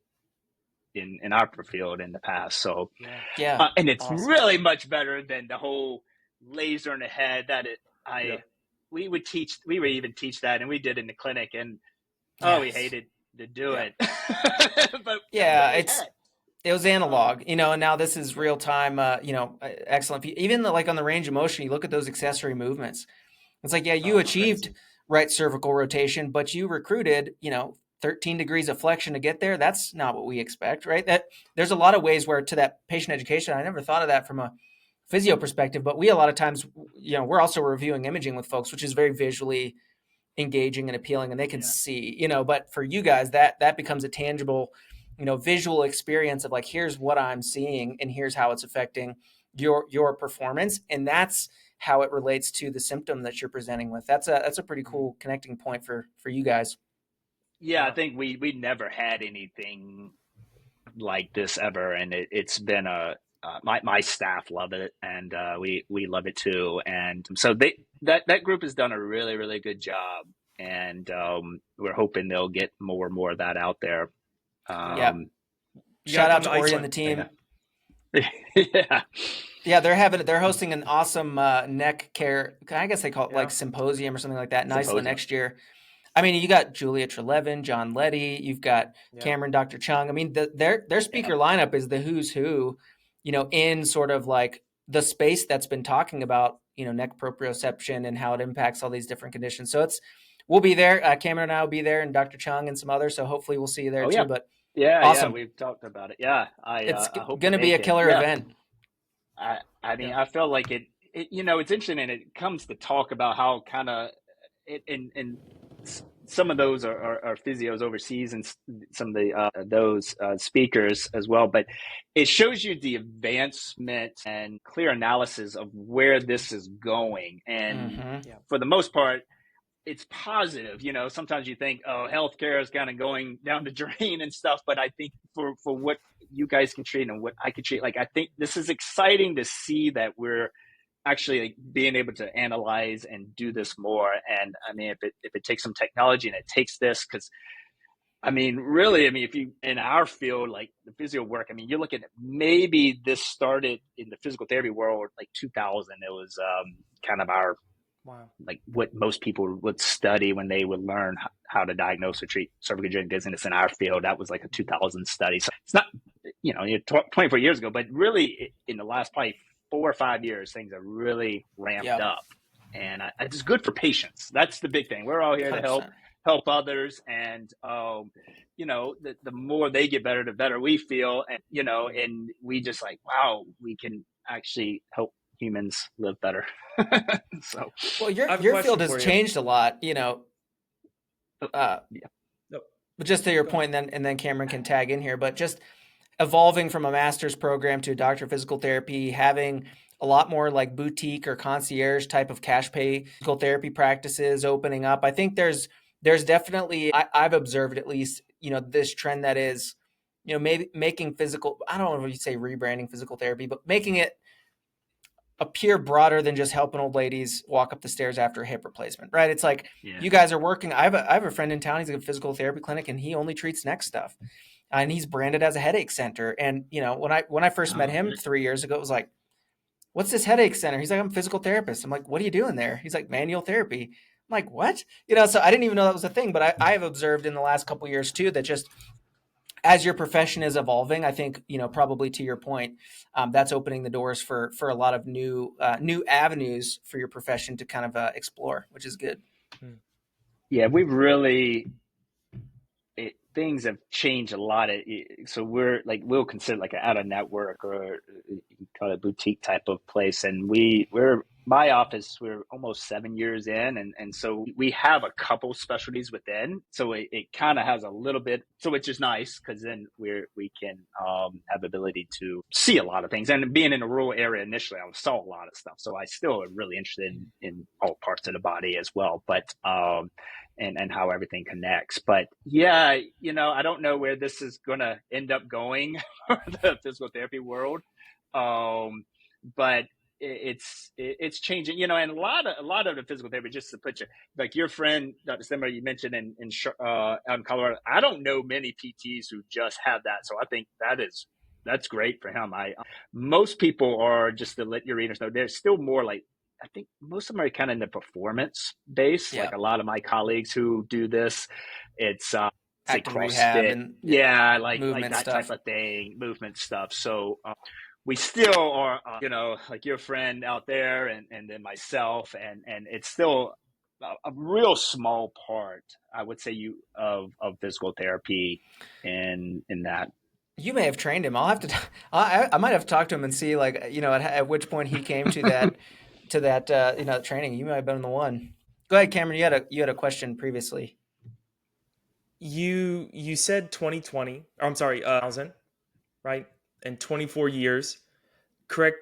in our field in the past. So and it's really much better than the whole laser in the head that we would even teach that, and we did in the clinic, and we hated to do it. But it was analog, and now this is real time, excellent. Even like on the range of motion, you look at those accessory movements. It's like, you achieved right cervical rotation, but you recruited, 13 degrees of flexion to get there. That's not what we expect, right? That there's a lot of ways where, to that patient education, I never thought of that from a physio perspective, but we, a lot of times, we're also reviewing imaging with folks, which is very visually engaging and appealing, and they can see, but for you guys, that becomes a tangible visual experience of like, here's what I'm seeing and here's how it's affecting your performance. And that's how it relates to the symptom that you're presenting with. That's a pretty cool connecting point for you guys. Yeah, I think we never had anything like this ever, and it's been my staff love it, and we love it too, and so that group has done a really really good job, and we're hoping they'll get more and more of that out there. Shout out to Ori and the team. Yeah, they're hosting an awesome neck care, I guess they call it like symposium or something like that in Iceland next year. I mean, you got Julia Trelevin, John Letty, you've got Cameron, Dr. Chung. I mean, their speaker lineup is the who's who, in sort of like the space that's been talking about, neck proprioception and how it impacts all these different conditions. So we'll be there. Cameron and I will be there, and Dr. Chung and some others. So hopefully we'll see you there too. But awesome. We've talked about it. Yeah, it's going to be a killer event. I mean, I feel like it, it's interesting, and it comes to talk about how kind of and some of those are physios overseas, and some of those speakers as well. But it shows you the advancement and clear analysis of where this is going, and for the most part, it's positive. Sometimes you think, oh, healthcare is kind of going down the drain and stuff. But I think for what you guys can treat and what I can treat, like, I think this is exciting to see that we're actually like being able to analyze and do this more. And I mean, if it takes some technology, and it takes this, because I mean, really, I mean, if you, in our field, like the physio work, I mean, you're looking at maybe this started in the physical therapy world, like 2000. It was kind of our, like what most people would study when they would learn how to diagnose or treat cervicogenic dizziness in our field. That was like a 2000 study. So it's not, 24 years ago, but really in the last probably 4 or 5 years, things have really ramped up, and it's good for patients. That's the big thing. We're all here 100%. To help others, and the more they get better, the better we feel, and and we just like, wow, we can actually help humans live better. So, well, your field has changed a lot, but just to your point, and then Cameron can tag in here, but just evolving from a master's program to a doctor of physical therapy, having a lot more like boutique or concierge type of cash pay physical therapy practices opening up. I think there's definitely, I've observed at least, this trend that is, maybe making physical, I don't know if you say rebranding physical therapy, but making it appear broader than just helping old ladies walk up the stairs after a hip replacement, right? It's like, you guys are working. I have a friend in town. He's at a physical therapy clinic, and he only treats neck stuff. And he's branded as a headache center. And, when I first met him 3 years ago, it was like, what's this headache center? He's like, I'm a physical therapist. I'm like, what are you doing there? He's like, manual therapy. I'm like, what? So I didn't even know that was a thing. But I have observed in the last couple of years too, that just as your profession is evolving, I think, probably to your point, that's opening the doors for a lot of new avenues for your profession to kind of explore, which is good. Yeah, we've really, things have changed a lot. So we're like, we'll consider like an out of network, or you can call it a boutique type of place. And we're my office, we're almost 7 years in. And so we have a couple specialties within. So it kind of has a little bit, so which is nice, because then we can have the ability to see a lot of things. And being in a rural area initially, I saw a lot of stuff. So I still am really interested in all parts of the body as well. But and how everything connects. But yeah, I don't know where this is going to end up going for the physical therapy world. But it's changing, and a lot of the physical therapy, just to put you, like your friend, Dr. Stenberg, you mentioned in out in Colorado, I don't know many PTs who just have that. So I think that's great for him. Most people are, just to let your readers know, they're still more like, I think most of them are kind of in the performance base. Like a lot of my colleagues who do this, it's like CrossFit, and like that stuff. Type of thing, movement stuff. So we still are, like your friend out there, and then myself, and it's still a real small part, I would say, of physical therapy in that. You may have trained him. I'll have to. I might have to talk to him and see, like, at which point he came to that. To that training. You might have been the one. Go ahead, Cameron. You had a question previously. You said 2020. Or I'm sorry, 1000, right? And 24 years. Correct.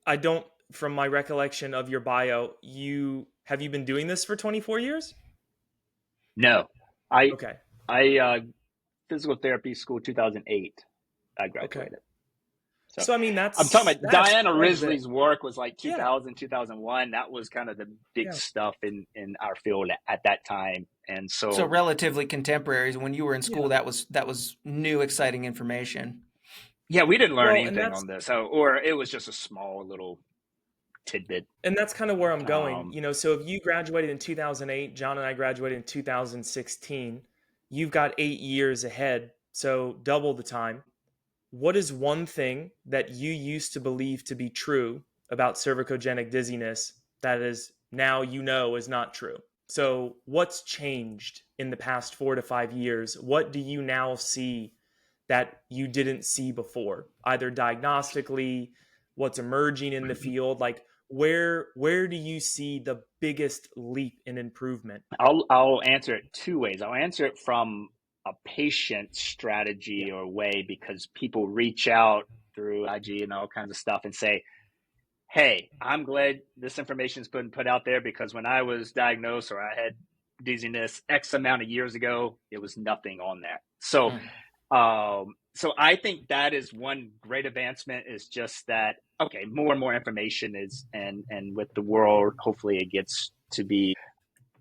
I don't, from my recollection of your bio, have you been doing this for 24 years? No, I Okay. physical therapy school 2008. I Okay. graduated. So So I mean I'm talking about that's Diana quite a bit. Risley's work was like Yeah. 2000, 2001. That was kind of the big Yeah. stuff in our field at that time. And So so, relatively contemporaries. When you were in school, Yeah. that was new, exciting information. yeah, we didn't learn Well, and anything on this, or it was just a small little tidbit. that's kind of where I'm going. Um, So if you graduated in 2008, John and I graduated in 2016, you've got 8 years ahead, so double the time. What is one thing that you used to believe to be true about cervicogenic dizziness that is now is not true? So, what's changed in the past 4 to 5 years? What do you now see that you didn't see before, either diagnostically, what's emerging in the field? Like, where do you see the biggest leap in improvement? I'll answer it two ways. I'll answer it from a patient Yeah. strategy or way, because people reach out through IG and all kinds of stuff and say, hey, I'm glad this information's been put out there, because when I was diagnosed or I had dizziness X amount of years ago, it was nothing on there. So, Mm. so I think that is one great advancement, is just that, okay, more and more information is, and with the world, hopefully it gets to be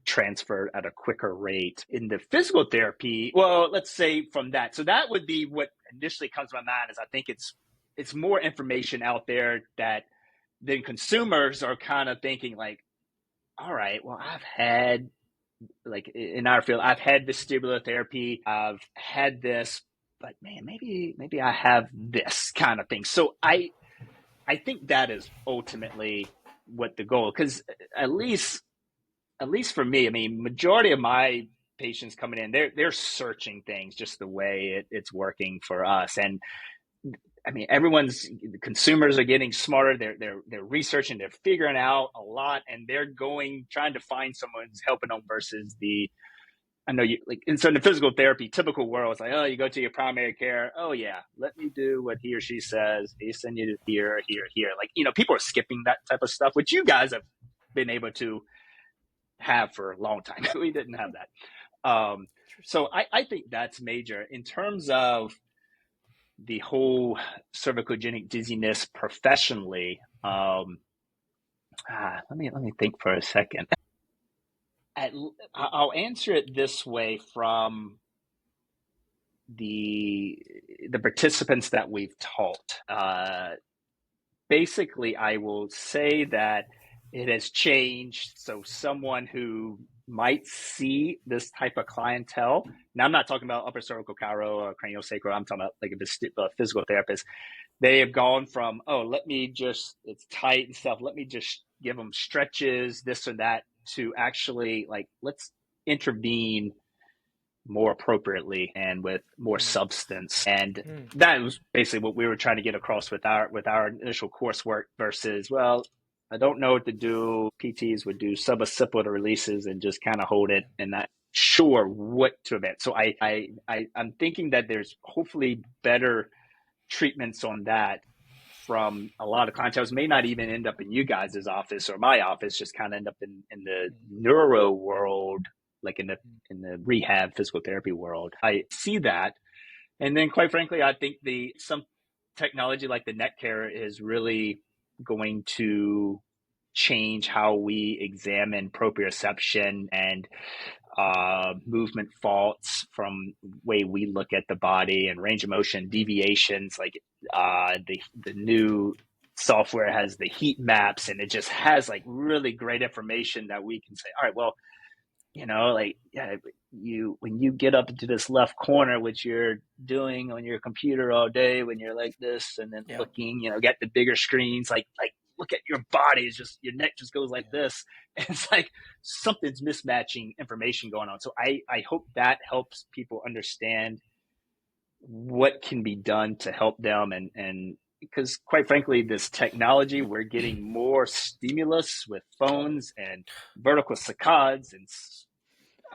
transferred at a quicker rate. In the physical therapy, well, let's say from that. So that would be what initially comes to my mind, is I think it's more information out there that then consumers are kind of thinking like, all right, well, I've had, like in our field, I've had vestibular therapy, I've had this, but man, maybe I have this kind of thing. So I think that is ultimately what the goal, because at least for me, I mean, majority of my patients coming in, they're searching things just the way it's working for us. And I mean, the consumers are getting smarter. They're researching, they're figuring out a lot, and they're trying to find someone who's helping them versus I know you like, and so in the physical therapy, typical world, it's like, oh, you go to your primary care. Oh yeah, let me do what he or she says. They send you to here, here, here. Like, people are skipping that type of stuff, which you guys have been able to have for a long time. We didn't have that. So I think that's major in terms of the whole cervicogenic dizziness professionally. Let me think for a second. I'll answer it this way from the participants that we've taught. Basically, I will say that it has changed. So someone who might see this type of clientele. Now, I'm not talking about upper cervical chiro or craniosacral. I'm talking about like a physical therapist. They have gone from, oh, it's tight and stuff. Let me just give them stretches, this or that, to actually like, let's intervene more appropriately and with more substance. And Mm. that was basically what we were trying to get across with our initial coursework versus, well, I don't know what to do. PTs would do suboccipital releases and just kind of hold it and not sure what to event. So I'm thinking that there's hopefully better treatments on that from a lot of clientele. May not even end up in you guys' office or my office, just kind of end up in the neuro world, like in the rehab physical therapy world. I see that. And then quite frankly, I think some technology like the Netcare is really going to change how we examine proprioception and movement faults from way we look at the body, and range of motion deviations. Like the new software has the heat maps, and it just has like really great information that we can say, all right, well, like, yeah, when you get up into this left corner, which you're doing on your computer all day when you're like this and then Yeah. looking, get the bigger screens, like look at your body. It's just your neck just goes like Yeah. this. And it's like something's mismatching information going on. So I hope that helps people understand what can be done to help them. And because quite frankly, this technology, we're getting more stimulus with phones and vertical saccades, and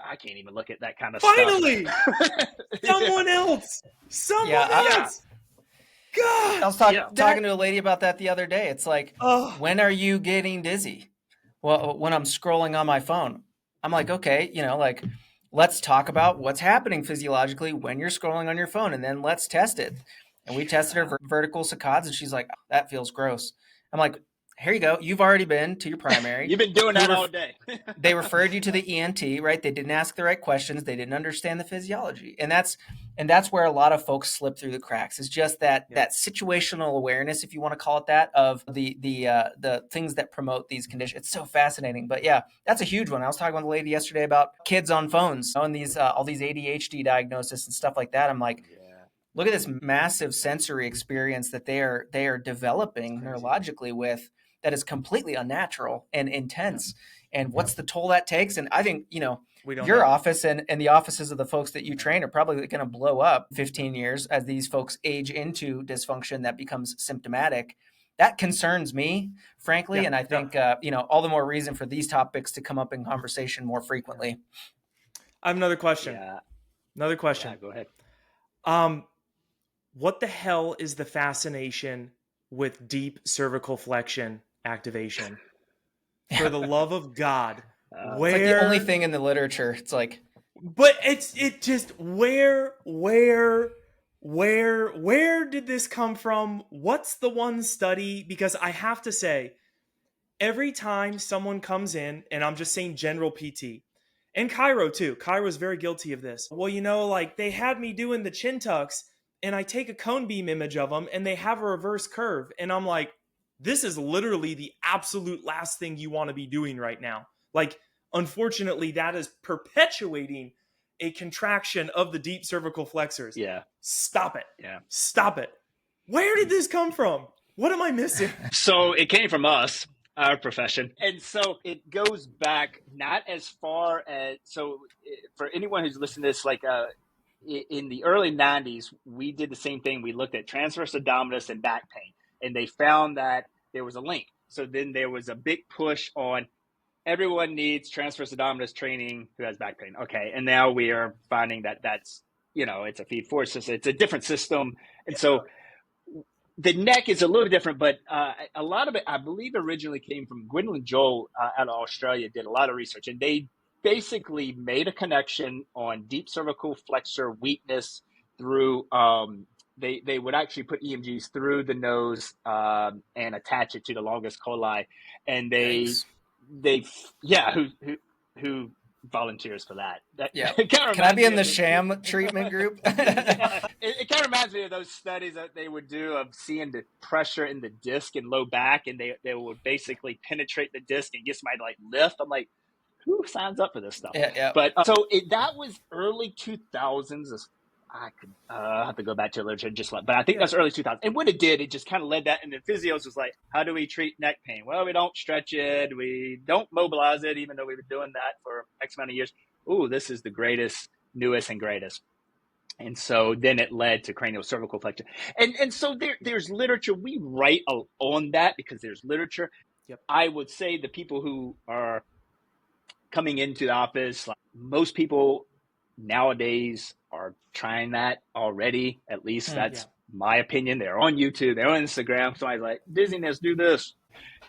I can't even look at that kind of Finally! stuff. Someone else! Someone else! God! I was talking to a lady about that the other day. It's like, when are you getting dizzy? Well, when I'm scrolling on my phone. I'm like, okay, like, let's talk about what's happening physiologically when you're scrolling on your phone, and then let's test it. And we tested her vertical saccades, and she's like, that feels gross. I'm like, here you go. You've already been to your primary. You've been doing that all day. They referred you to the ENT, right? They didn't ask the right questions. They didn't understand the physiology. And that's where a lot of folks slip through the cracks. It's just that situational awareness, if you want to call it that, of the things that promote these conditions. It's so fascinating. But yeah, that's a huge one. I was talking with a lady yesterday about kids on phones, and these all these ADHD diagnoses and stuff like that. I'm like, look at this massive sensory experience that they are developing neurologically with, that is completely unnatural and intense. And what's the toll that takes? And I think, your office and the offices of the folks that you train are probably going to blow up 15 years as these folks age into dysfunction that becomes symptomatic. That concerns me, frankly. And I think, all the more reason for these topics to come up in conversation more frequently. I have another question. Another question. Go ahead. What the hell is the fascination with deep cervical flexion activation? For the love of God, it's like the only thing in the literature. It's like, but where did this come from? What's the one study? Because I have to say, every time someone comes in, and I'm just saying general PT, and Chiro too. Chiro's very guilty of this. Well, like they had me doing the chin tucks, and I take a cone beam image of them, and they have a reverse curve, and I'm like, this is literally the absolute last thing you want to be doing right now. Like, unfortunately, that is perpetuating a contraction of the deep cervical flexors. Yeah. Stop it. Yeah. Stop it. Where did this come from? What am I missing? So it came from us, our profession. And so it goes back not as far as, so for anyone who's listening to this, like in the early 90s, we did the same thing. We looked at transverse abdominis and back pain, and they found that there was a link. So then there was a big push on everyone needs transverse abdominis training who has back pain. Okay. And now we are finding that that's, it's a feed forward system. It's a different system. And so the neck is a little different, but a lot of it, I believe, originally came from Gwendolyn Joel out of Australia, did a lot of research, and they basically made a connection on deep cervical flexor weakness through, they would actually put EMGs through the nose and attach it to the longus colli. And who volunteers for that? Can I be in the sham treatment group? It kind of reminds me of those studies that they would do of seeing the pressure in the disc and low back, and they would basically penetrate the disc and get somebody to like lift. I'm like, who signs up for this stuff? But so that was early 2000s. I could have to go back to the literature but I think that's early 2000s. And what it did, it just kind of led that. And then physios was like, how do we treat neck pain? Well, we don't stretch it. We don't mobilize it, even though we've been doing that for X amount of years. Ooh, this is the greatest, newest, and greatest. And so then it led to cranial cervical flexion. And so there's literature. We write on that because there's literature. Yep. I would say the people who are coming into the office, like most people nowadays are trying that already. At least that's my opinion. They're on YouTube, they're on Instagram. Somebody's like, dizziness, do this.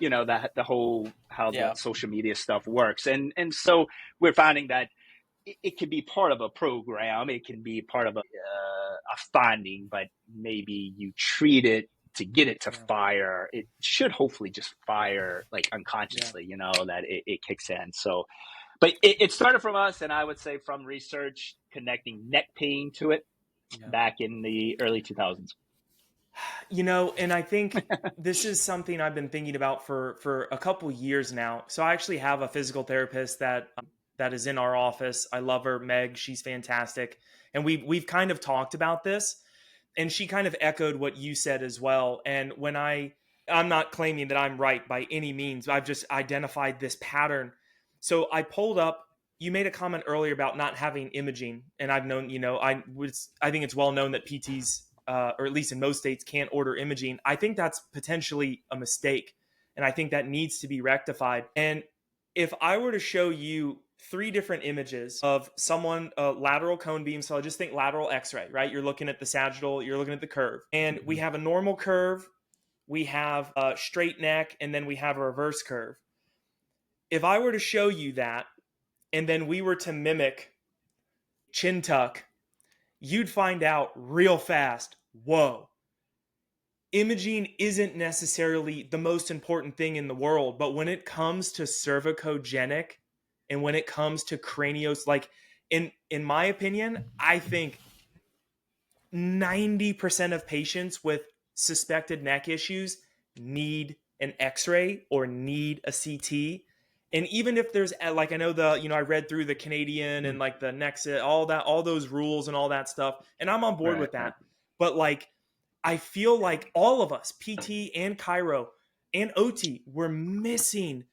That the whole how the social media stuff works. And so we're finding that it can be part of a program. It can be part of a finding, but maybe you treat it to get it to fire. It should hopefully just fire like unconsciously, that it kicks in. So, but it started from us, and I would say from research connecting neck pain to it back in the early 2000s. And I think this is something I've been thinking about for a couple years now. So I actually have a physical therapist that is in our office. I love her, Meg. She's fantastic. And we've kind of talked about this, and she kind of echoed what you said as well. And when I'm not claiming that I'm right by any means, I've just identified this pattern. So I pulled up, you made a comment earlier about not having imaging. And I've known, I think it's well known that PTs, or at least in most states, can't order imaging. I think that's potentially a mistake. And I think that needs to be rectified. And if I were to show you 3 different images of someone, lateral cone beam. So I just think lateral x-ray, right? You're looking at the sagittal, you're looking at the curve. And we have a normal curve, we have a straight neck, and then we have a reverse curve. If I were to show you that, and then we were to mimic chin tuck, you'd find out real fast, whoa, imaging isn't necessarily the most important thing in the world, but when it comes to cervicogenic and when it comes to cranios, like in my opinion, I think 90% of patients with suspected neck issues need an x-ray or need a CT. And even if there's, like, I know I read through the Canadian and like the Nexus, all those rules and all that stuff, and I'm on board with that. But like, I feel like all of us, PT and Chiro and OT, we're missing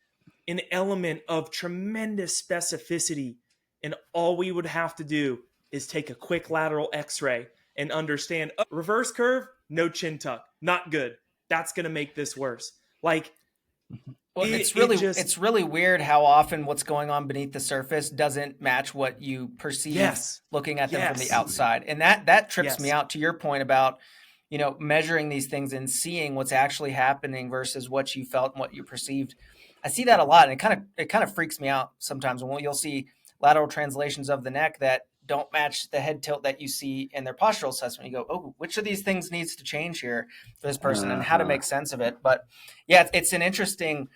an element of tremendous specificity. And all we would have to do is take a quick lateral x-ray and understand, reverse curve, no chin tuck, not good. That's going to make this worse. Like, well, it's really weird how often what's going on beneath the surface doesn't match what you perceive looking at them from the outside. And that trips me out, to your point about, measuring these things and seeing what's actually happening versus what you felt and what you perceived. I see that a lot, and it kind of freaks me out sometimes when you'll see lateral translations of the neck that don't match the head tilt that you see in their postural assessment. You go, oh, which of these things needs to change here for this person, and how to make sense of it. But yeah, it's an interesting,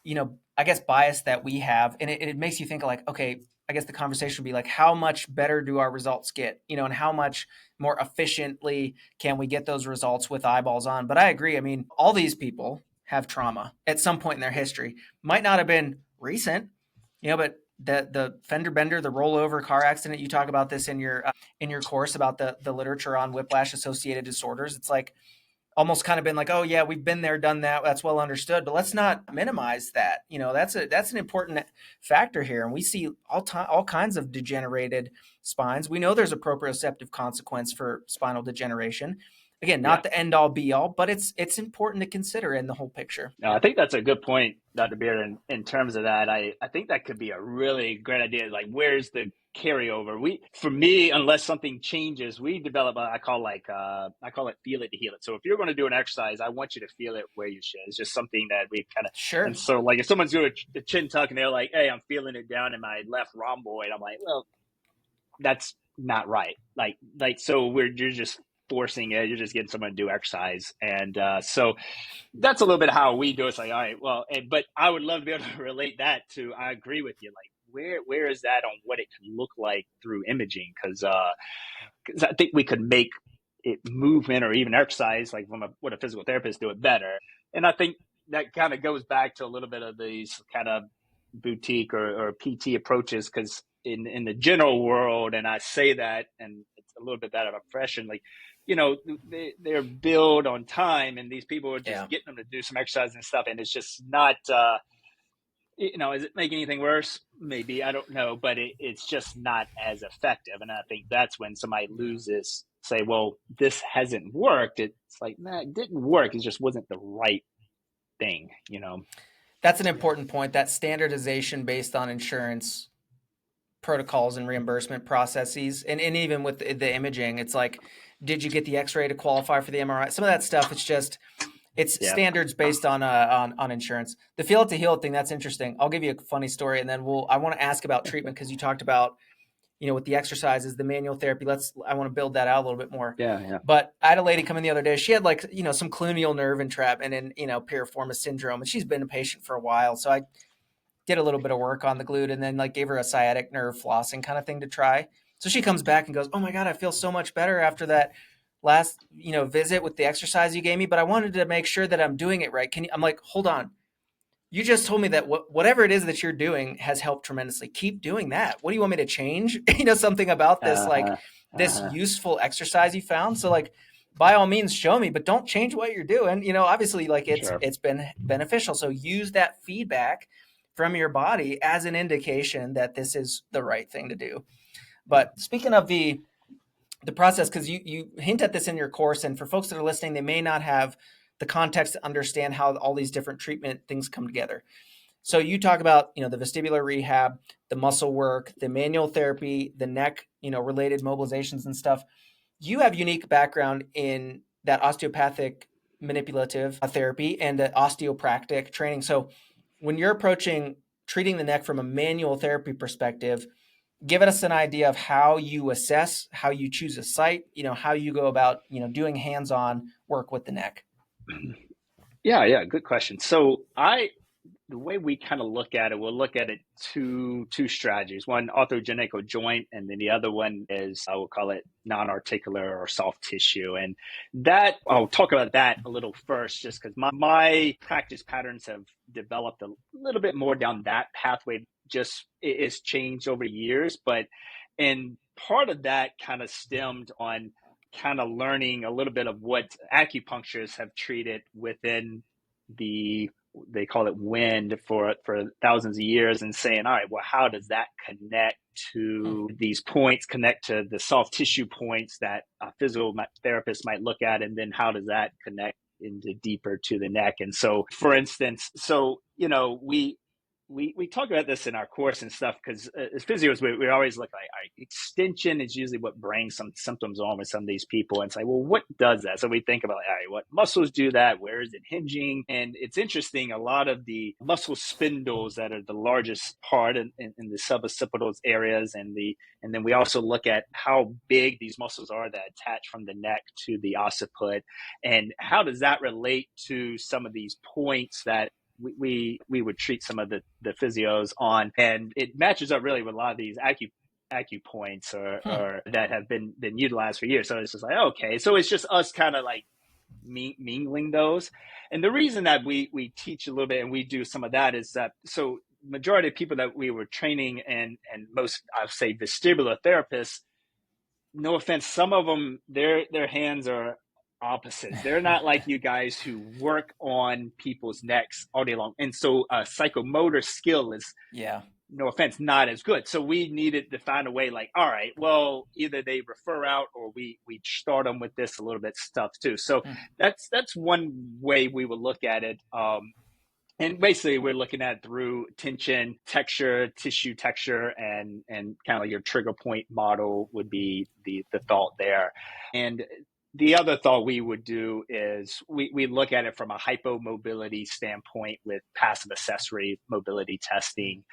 I guess, bias that we have, and it makes you think like, okay, I guess the conversation would be like, how much better do our results get, and how much more efficiently can we get those results with eyeballs on? But I agree. I mean, all these people have trauma at some point in their history. Might not have been recent, but the fender bender, the rollover car accident, you talk about this in your course about the literature on whiplash associated disorders. It's like almost kind of been like, oh yeah, we've been there, done that. That's well understood, but let's not minimize that. That's an important factor here. And we see all kinds of degenerated spines. We know there's a proprioceptive consequence for spinal degeneration. Again, not the end all be all, but it's important to consider in the whole picture. No, I think that's a good point, Dr. Beard, in terms of that. I think that could be a really great idea. Like, where's the carryover? For me, unless something changes, we develop I call it feel it to heal it. So if you're going to do an exercise, I want you to feel it where you should. It's just something that we kind of, sure. And so like if someone's doing a chin tuck and they're like, hey, I'm feeling it down in my left rhomboid, I'm like, well, that's not right. Like, so you're just forcing it. You're just getting someone to do exercise. And so that's a little bit of how we do it. It's like, all right, well, but I would love to be able to relate that to, I agree with you. Like, where is that on what it can look like through imaging? Because I think we could make it movement or even exercise, like what a physical therapist do it better. And I think that kind of goes back to a little bit of these kind of boutique or PT approaches, because in the general world, and I say that, and it's a little bit that of impression, like, they're billed on time, and these people are just getting them to do some exercise and stuff, and it's just not, is it making anything worse? Maybe, I don't know, but it's just not as effective. And I think that's when somebody loses, say, well, this hasn't worked. It's like, nah, it didn't work. It just wasn't the right thing, That's an important point, that standardization based on insurance protocols and reimbursement processes. And even with the imaging, it's like, did you get the x-ray to qualify for the MRI? Some of that stuff, it's standards based on insurance. The feel it to heal it thing, that's interesting. I'll give you a funny story, and then I want to ask about treatment, because you talked about, with the exercises, the manual therapy. I want to build that out a little bit more. Yeah. But I had a lady come in the other day. She had some cluneal nerve entrapment and piriformis syndrome, and she's been a patient for a while. So I did a little bit of work on the glute, and then gave her a sciatic nerve flossing kind of thing to try. So she comes back and goes, oh my God, I feel so much better after that last, visit with the exercise you gave me, but I wanted to make sure that I'm doing it right. I'm like, hold on. You just told me that whatever it is that you're doing has helped tremendously. Keep doing that. What do you want me to change? Something about this, this useful exercise you found. So by all means, show me, but don't change what you're doing. Obviously it's been beneficial. So use that feedback from your body as an indication that this is the right thing to do. But speaking of the process, because you hint at this in your course, and for folks that are listening, they may not have the context to understand how all these different treatment things come together. So you talk about, the vestibular rehab, the muscle work, the manual therapy, the neck, related mobilizations and stuff. You have unique background in that osteopathic manipulative therapy and the osteopractic training. So when you're approaching treating the neck from a manual therapy perspective, give us an idea of how you assess, how you choose a site, how you go about, doing hands-on work with the neck. Yeah, good question. So the way we kind of look at it, we'll look at it two strategies. One, orthogenic or joint, and then the other one is, I will call it non-articular or soft tissue. And that, I'll talk about that a little first, just because my practice patterns have developed a little bit more down that pathway. Just it's changed over years, and part of that kind of stemmed on kind of learning a little bit of what acupuncturists have treated within they call it wind for thousands of years, and saying, all right, well, how does that connect to these points, connect to the soft tissue points that a physical therapist might look at, and then how does that connect into deeper to the neck? And so, for instance, we talk about this in our course and stuff, because as physios, we always look like, all right, extension is usually what brings some symptoms on with some of these people, and say, well, what does that? So we think about, all right, what muscles do that? Where is it hinging? And it's interesting, a lot of the muscle spindles that are the largest part in the suboccipital areas, and then we also look at how big these muscles are that attach from the neck to the occiput, and how does that relate to some of these points that we would treat some of the physios on, and it matches up really with a lot of these acupoints or that have been utilized for years. So it's just like, okay, so it's just us kind of like mingling those. And the reason that we teach a little bit and we do some of that is that, so majority of people that we were training, and most, I'd say, vestibular therapists, no offense, some of them, their hands are opposites. They're not like you guys who work on people's necks all day long. And so psychomotor skill is, no offense, not as good. So we needed to find a way, like, all right, well, either they refer out or we start them with this a little bit stuff too. So that's one way we would look at it. And basically, we're looking at through tension, texture, tissue texture, and kind of like your trigger point model would be the thought there. And the other thought we would do is we look at it from a hypomobility standpoint with passive accessory mobility testing.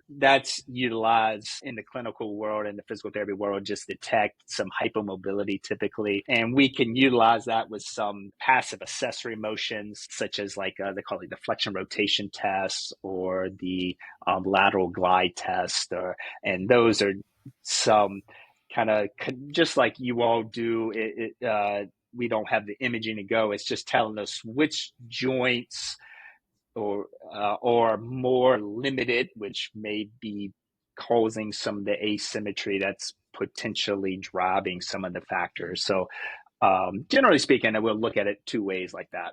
That's utilized in the clinical world and the physical therapy world, just detect some hypomobility typically. And we can utilize that with some passive accessory motions, such as like they call it the flexion rotation test or the lateral glide test, and those are some kind of just like you all do. We don't have the imaging to go. It's just telling us which joints or more limited, which may be causing some of the asymmetry that's potentially driving some of the factors. So generally speaking, I will look at it two ways like that.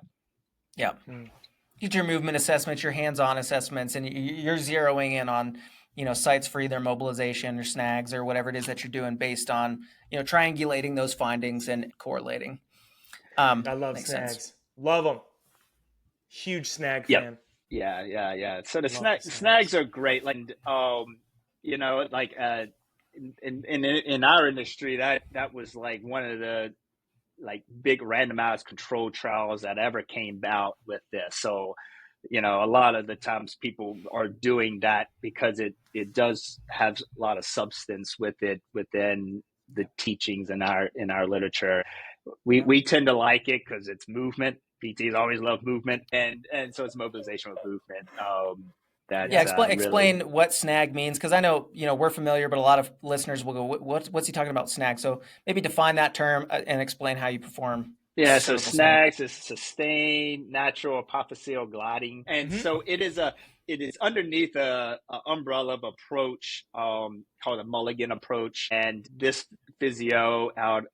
Yeah. Get your movement assessments, your hands-on assessments, and you're zeroing in on, sites for either mobilization or snags or whatever it is that you're doing based on, triangulating those findings and correlating. I love snags. Sense. Love them. Huge snag fan. Yeah. So the snags are great. Like, like in our industry, that was like one of the like big randomized controlled trials that ever came out with this. So, a lot of the times people are doing that because it does have a lot of substance with it within the teachings in our literature. We tend to like it because it's movement. PTs always love movement, and so it's mobilization with movement. Explain what snag means, because I know we're familiar, but a lot of listeners will go, "What's he talking about snag?" So maybe define that term and explain how you perform. Yeah, so snags is sustained natural apophyseal gliding, and so it is underneath a umbrella of approach called a Mulligan approach, and this physio out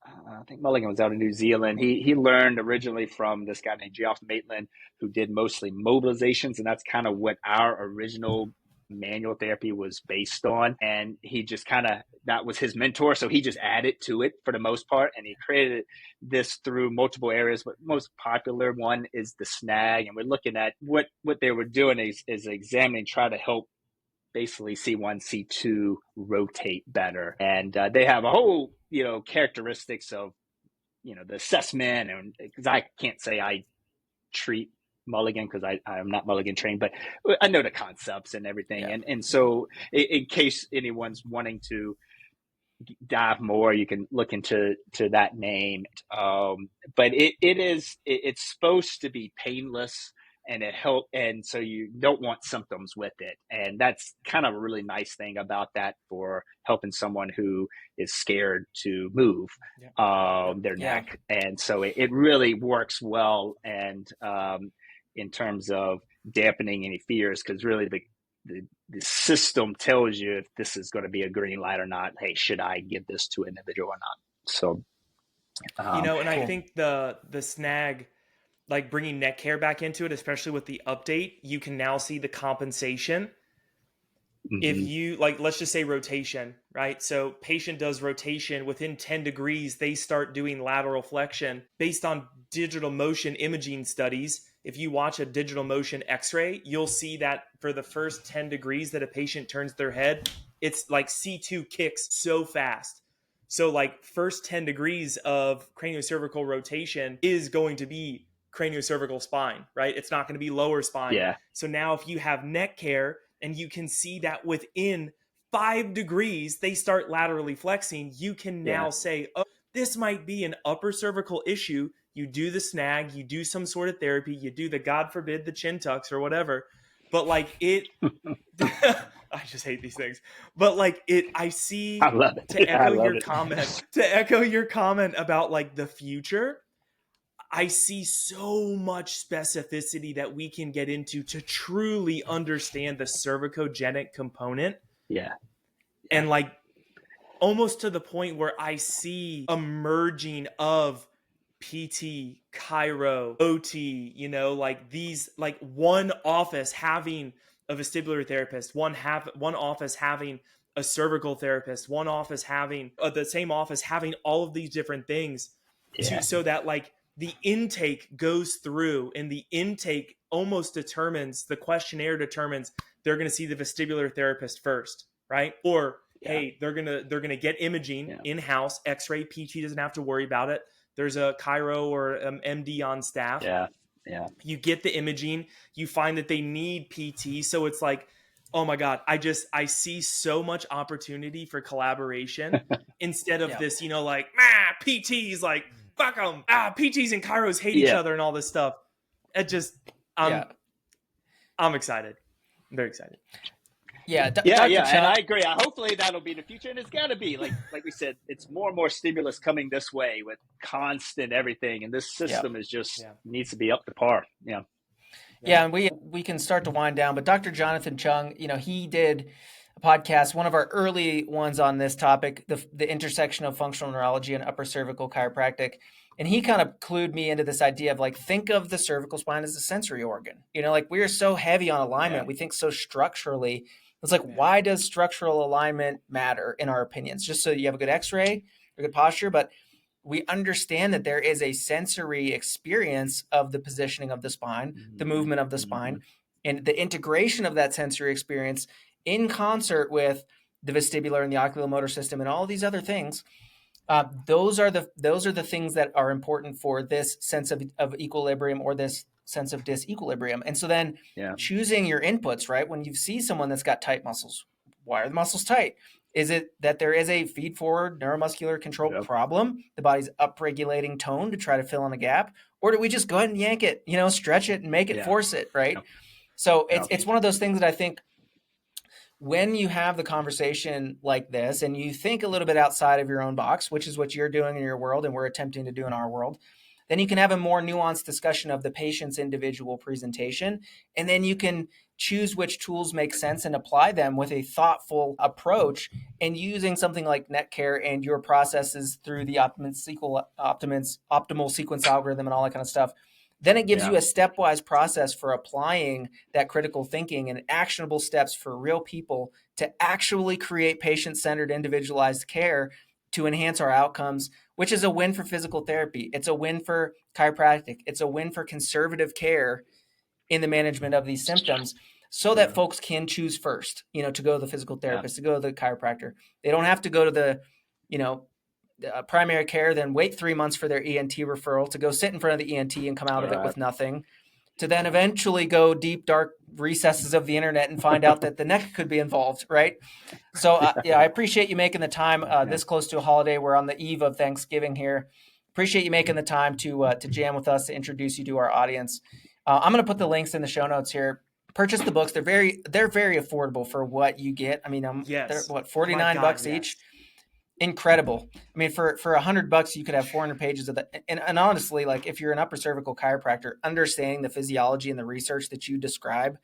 I think Mulligan was out of New Zealand. He learned originally from this guy named Geoff Maitland, who did mostly mobilizations, and that's kind of what our original manual therapy was based on. And he just that was his mentor. So he just added to it for the most part. And he created this through multiple areas. But most popular one is the SNAG. And we're looking at what they were doing is examining, try to help basically C1, C2 rotate better. And they have a whole, characteristics of, the assessment. And because I can't say I treat Mulligan because I'm not Mulligan trained, but I know the concepts and everything. Yeah. And so in case anyone's wanting to dive more, you can look into that name. But it's supposed to be painless, and it help, and so you don't want symptoms with it. And that's kind of a really nice thing about that for helping someone who is scared to move their neck. And so it really works well. And in terms of dampening any fears, because really the system tells you if this is going to be a green light or not. Hey, should I give this to an individual or not? So, and I think the SNAG, like bringing neck care back into it, especially with the update, you can now see the compensation. Mm-hmm. If you let's just say rotation, right? So patient does rotation, within 10 degrees, they start doing lateral flexion based on digital motion imaging studies. If you watch a digital motion x-ray, you'll see that for the first 10 degrees that a patient turns their head, it's like C2 kicks so fast. So first 10 degrees of craniocervical rotation is going to be craniocervical spine, right? It's not going to be lower spine. Yeah. So now if you have neck care and you can see that within 5 degrees, they start laterally flexing, you can now say, oh, this might be an upper cervical issue. You do the SNAG, you do some sort of therapy, you do the, God forbid, the chin tucks or whatever. But I just hate these things. But I love it. To echo your comment about the future, I see so much specificity that we can get into to truly understand the cervicogenic component. Yeah. And almost to the point where I see a of PT, chiro, OT, these, one office having a vestibular therapist, one office having a cervical therapist, one office having the same office having all of these different things so that the intake goes through, and the intake almost determines, the questionnaire determines they're going to see the vestibular therapist first, right? Or hey, they're gonna get imaging in-house, x-ray, PT doesn't have to worry about it. There's a chiro or MD on staff. Yeah. You get the imaging, you find that they need PT. So it's oh my God, I see so much opportunity for collaboration instead of this, PTs, fuck them. PTs and chiros hate each other and all this stuff. It just, I'm excited. I'm very excited. And I agree. Hopefully that'll be the future, and it's got to be like we said. It's more and more stimulus coming this way with constant everything, and this system is just needs to be up to par. Yeah, and we can start to wind down, but Dr. Jonathan Chung, he did a podcast, one of our early ones on this topic, the intersection of functional neurology and upper cervical chiropractic. And he kind of clued me into this idea of think of the cervical spine as a sensory organ. we are so heavy on alignment. We think so structurally. It's why does structural alignment matter in our opinions? Just so you have a good x-ray, a good posture, but we understand that there is a sensory experience of the positioning of the spine, the movement of the spine, and the integration of that sensory experience in concert with the vestibular and the oculomotor system and all these other things. Those are the things that are important for this sense of equilibrium or this sense of disequilibrium. And so then choosing your inputs, right? When you see someone that's got tight muscles, why are the muscles tight? Is it that there is a feed forward neuromuscular control problem? The body's upregulating tone to try to fill in a gap? Or do we just go ahead and yank it, stretch it and make it, force it, right? So it's one of those things that I think when you have the conversation like this and you think a little bit outside of your own box, which is what you're doing in your world and we're attempting to do in our world, then you can have a more nuanced discussion of the patient's individual presentation. And then you can choose which tools make sense and apply them with a thoughtful approach, and using something like NetCare and your processes through the optimal sequence algorithm and all that kind of stuff. Then it gives you a stepwise process for applying that critical thinking and actionable steps for real people to actually create patient-centered, individualized care to enhance our outcomes, which is a win for physical therapy. It's a win for chiropractic. It's a win for conservative care in the management of these symptoms, so that folks can choose first, to go to the physical therapist, to go to the chiropractor. They don't have to go to the, primary care, then wait 3 months for their ENT referral, to go sit in front of the ENT and come out of it with nothing, to then eventually go deep, dark recesses of the internet and find out that the neck could be involved, right? So, I appreciate you making the time this close to a holiday. We're on the eve of Thanksgiving here. Appreciate you making the time to jam with us, to introduce you to our audience. I'm going to put the links in the show notes here. Purchase the books. They're very affordable for what you get. I mean, they're what, $49 each. Incredible. I mean, for $100, you could have 400 pages of that. And honestly, like, if you're an upper cervical chiropractor, understanding the physiology and the research that you describe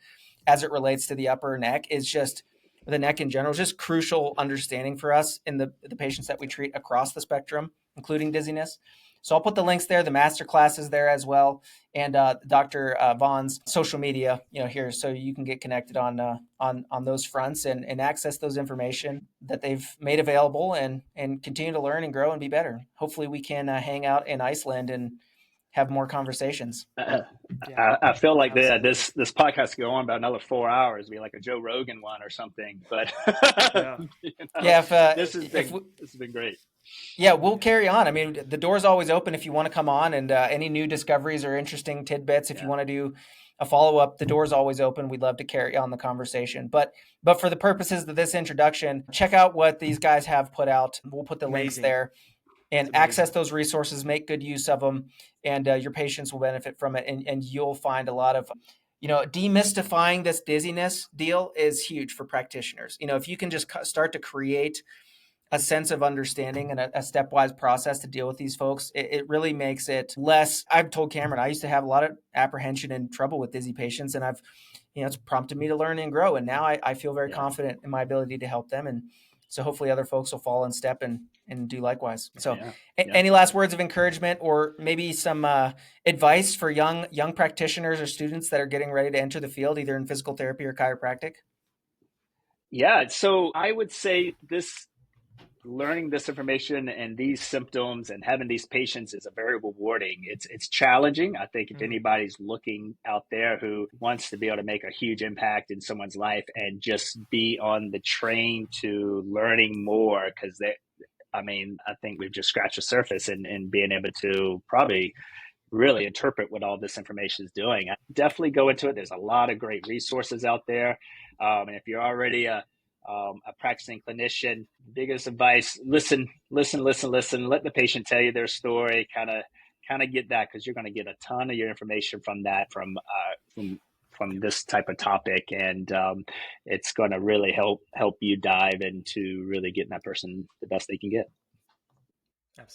as it relates to the upper neck is just, the neck in general, is just crucial understanding for us in the patients that we treat across the spectrum, including dizziness. So I'll put the links there, the master classes there as well, and Dr. Vaughan's social media, here, so you can get connected on those fronts and access those information that they've made available, and continue to learn and grow and be better. Hopefully we can hang out in Iceland and have more conversations. I feel like this podcast could go on about another 4 hours, be like a Joe Rogan one or something. But this has been great. Yeah, we'll carry on. I mean, the door's always open if you want to come on, and any new discoveries or interesting tidbits, if you want to do a follow-up, the door's always open. We'd love to carry on the conversation. But for the purposes of this introduction, check out what these guys have put out. We'll put the links there, and access those resources, make good use of them, and your patients will benefit from it. And you'll find a lot of, demystifying this dizziness deal is huge for practitioners. If you can just start to create a sense of understanding and a stepwise process to deal with these folks, it really makes it less. I've told Cameron, I used to have a lot of apprehension and trouble with dizzy patients, and it's prompted me to learn and grow. And now I feel very confident in my ability to help them. And so hopefully other folks will follow in step and do likewise. So any last words of encouragement, or maybe some advice for young practitioners or students that are getting ready to enter the field, either in physical therapy or chiropractic? Yeah. So I would say learning this information and these symptoms and having these patients is a very rewarding. It's challenging. I think if anybody's looking out there who wants to be able to make a huge impact in someone's life and just be on the train to learning more, because I think we've just scratched the surface and being able to probably really interpret what all this information is doing. I definitely go into it. There's a lot of great resources out there. And if you're already a practicing clinician, biggest advice, listen, let the patient tell you their story, kind of get that, because you're going to get a ton of your information from that, from this type of topic. And it's going to really help you dive into really getting that person the best they can get.